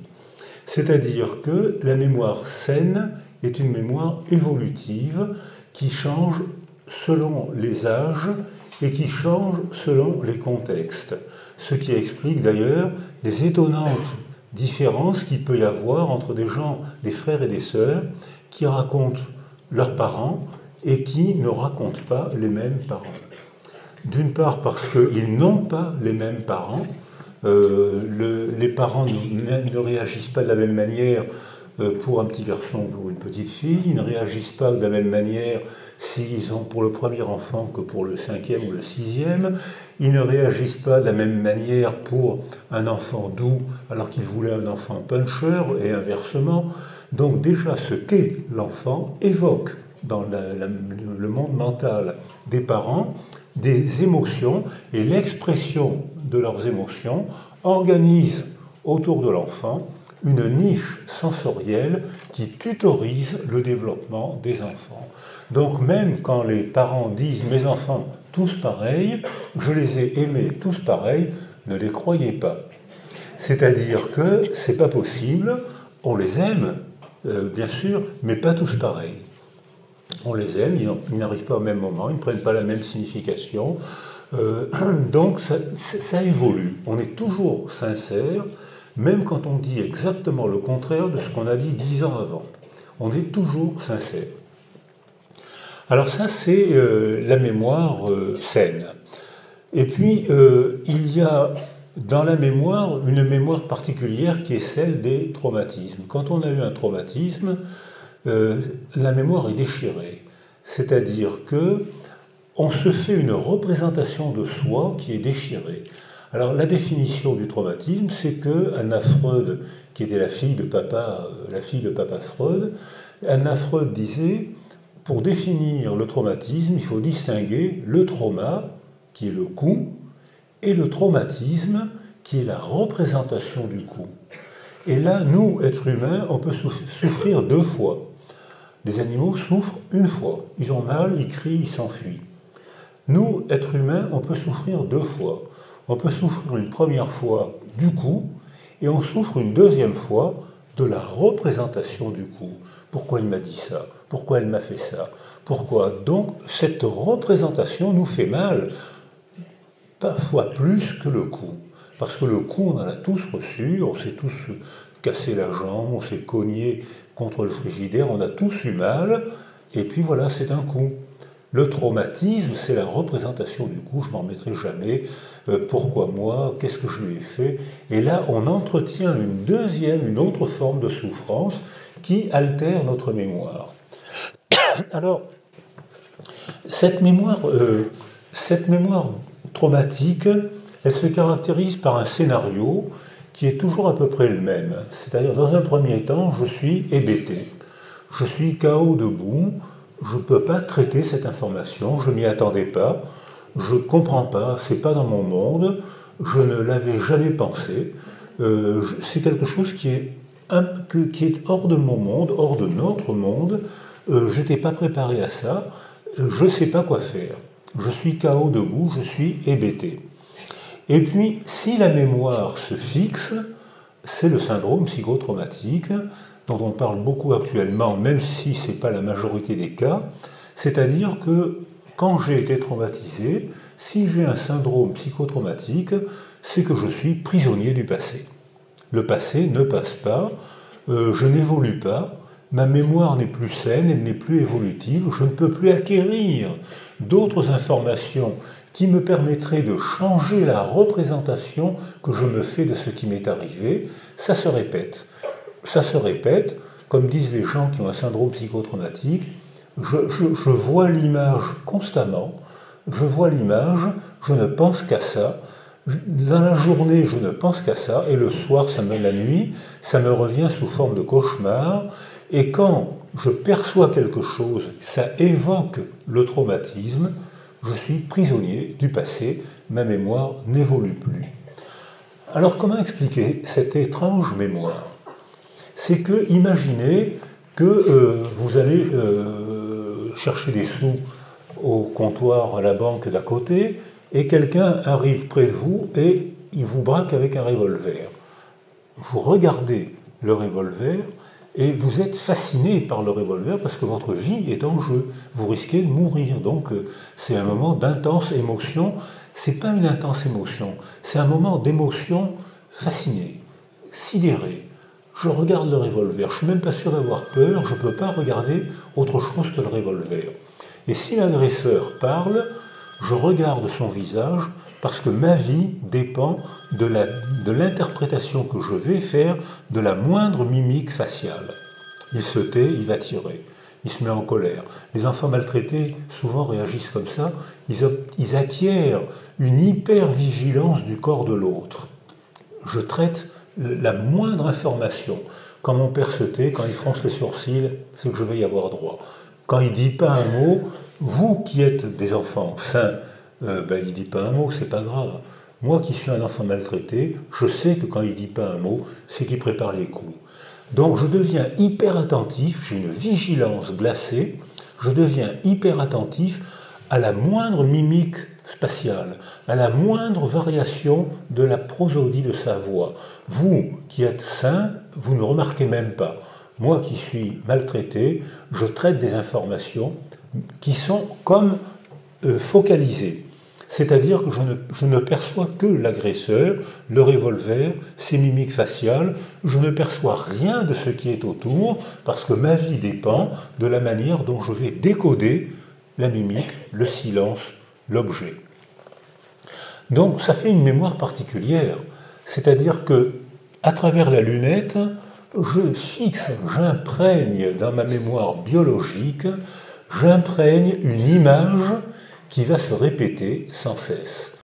C'est-à-dire que la mémoire saine est une mémoire évolutive qui change selon les âges et qui change selon les contextes. Ce qui explique d'ailleurs les étonnantes différences qu'il peut y avoir entre des gens, des frères et des sœurs, qui racontent leurs parents et qui ne racontent pas les mêmes parents. D'une part parce qu'ils n'ont pas les mêmes parents, les parents ne réagissent pas de la même manière pour un petit garçon ou pour une petite fille, ils ne réagissent pas de la même manière s'ils ont pour le premier enfant que pour le 5e ou le 6e, ils ne réagissent pas de la même manière pour un enfant doux alors qu'ils voulaient un enfant puncher et inversement. Donc déjà ce qu'est l'enfant évoque dans le monde mental des parents des émotions et l'expression de leurs émotions organise autour de l'enfant une niche sensorielle qui tutorise le développement des enfants. Donc même quand les parents disent « mes enfants tous pareils, je les ai aimés tous pareils », ne les croyez pas. C'est-à-dire que c'est pas possible, on les aime, bien sûr, mais pas tous pareils. On les aime, ils n'arrivent pas au même moment, ils ne prennent pas la même signification. Donc ça évolue. On est toujours sincère, même quand on dit exactement le contraire de ce qu'on a dit 10 ans avant. On est toujours sincère. Alors ça, c'est la mémoire saine. Et puis, il y a dans la mémoire une mémoire particulière qui est celle des traumatismes. Quand on a eu un traumatisme, la mémoire est déchirée. C'est-à-dire que on se fait une représentation de soi qui est déchirée. Alors la définition du traumatisme, c'est que Anna Freud, qui était la fille de papa Freud, Anna Freud disait, pour définir le traumatisme, il faut distinguer le trauma, qui est le coup, et le traumatisme, qui est la représentation du coup. Et là, nous, êtres humains, on peut souffrir 2 fois. Les animaux souffrent une fois. Ils ont mal, ils crient, ils s'enfuient. Nous, êtres humains, on peut souffrir 2 fois. On peut souffrir une première fois du coup, et on souffre une deuxième fois de la représentation du coup. Pourquoi il m'a dit ça? Pourquoi elle m'a fait ça? Pourquoi? Donc, cette représentation nous fait mal, parfois plus que le coup. Parce que le coup, on en a tous reçu, on s'est tous cassé la jambe, on s'est cogné contre le frigidaire, on a tous eu mal, et puis voilà, c'est un coup. Le traumatisme, c'est la représentation du coup, je m'en remettrai jamais, pourquoi moi, qu'est-ce que je lui ai fait? Et là, on entretient une autre forme de souffrance qui altère notre mémoire. Alors, cette mémoire traumatique, elle se caractérise par un scénario qui est toujours à peu près le même. C'est-à-dire, dans un premier temps, je suis hébété. Je suis KO debout, je ne peux pas traiter cette information, je ne m'y attendais pas, je ne comprends pas, ce n'est pas dans mon monde, je ne l'avais jamais pensé. C'est quelque chose qui est hors de mon monde, hors de notre monde. Je n'étais pas préparé à ça, je ne sais pas quoi faire. Je suis KO debout, je suis hébété. Et puis, si la mémoire se fixe, c'est le syndrome psychotraumatique, dont on parle beaucoup actuellement, même si ce n'est pas la majorité des cas, c'est-à-dire que quand j'ai été traumatisé, si j'ai un syndrome psychotraumatique, c'est que je suis prisonnier du passé. Le passé ne passe pas, je n'évolue pas, ma mémoire n'est plus saine, elle n'est plus évolutive, je ne peux plus acquérir d'autres informations qui me permettraient de changer la représentation que je me fais de ce qui m'est arrivé. Ça se répète. Ça se répète, comme disent les gens qui ont un syndrome psychotraumatique, je vois l'image constamment, je vois l'image, je ne pense qu'à ça, dans la journée je ne pense qu'à ça, et le soir, la nuit, ça me revient sous forme de cauchemar, et quand je perçois quelque chose, ça évoque le traumatisme, je suis prisonnier du passé, ma mémoire n'évolue plus. Alors comment expliquer cette étrange mémoire? C'est que, imaginez que vous allez chercher des sous au comptoir à la banque d'à côté et quelqu'un arrive près de vous et il vous braque avec un revolver. Vous regardez le revolver et vous êtes fasciné par le revolver parce que votre vie est en jeu. Vous risquez de mourir. Donc c'est un moment d'intense émotion. C'est pas une intense émotion, c'est un moment d'émotion fascinée, sidérée. Je regarde le revolver, je ne suis même pas sûr d'avoir peur, je ne peux pas regarder autre chose que le revolver. Et si l'agresseur parle, je regarde son visage parce que ma vie dépend de l'interprétation que je vais faire de la moindre mimique faciale. Il se tait, il va tirer, il se met en colère. Les enfants maltraités souvent réagissent comme ça, ils acquièrent une hypervigilance du corps de l'autre. Je traite la moindre information. Quand mon père se tait, quand il fronce les sourcils, c'est que je vais y avoir droit. Quand il ne dit pas un mot, vous qui êtes des enfants sains, il ne dit pas un mot, c'est pas grave. Moi qui suis un enfant maltraité, je sais que quand il ne dit pas un mot, c'est qu'il prépare les coups. Donc je deviens hyper attentif, j'ai une vigilance glacée, je deviens hyper attentif à la moindre mimique spatiale, à la moindre variation de la prosodie de sa voix. Vous qui êtes sain, vous ne remarquez même pas. Moi qui suis maltraité, je traite des informations qui sont comme focalisées. C'est-à-dire que je ne perçois que l'agresseur, le revolver, ses mimiques faciales. Je ne perçois rien de ce qui est autour parce que ma vie dépend de la manière dont je vais décoder la mimique, le silence, l'objet. Donc ça fait une mémoire particulière. C'est-à-dire que à travers la lunette, je fixe, j'imprègne dans ma mémoire biologique, j'imprègne une image qui va se répéter sans cesse.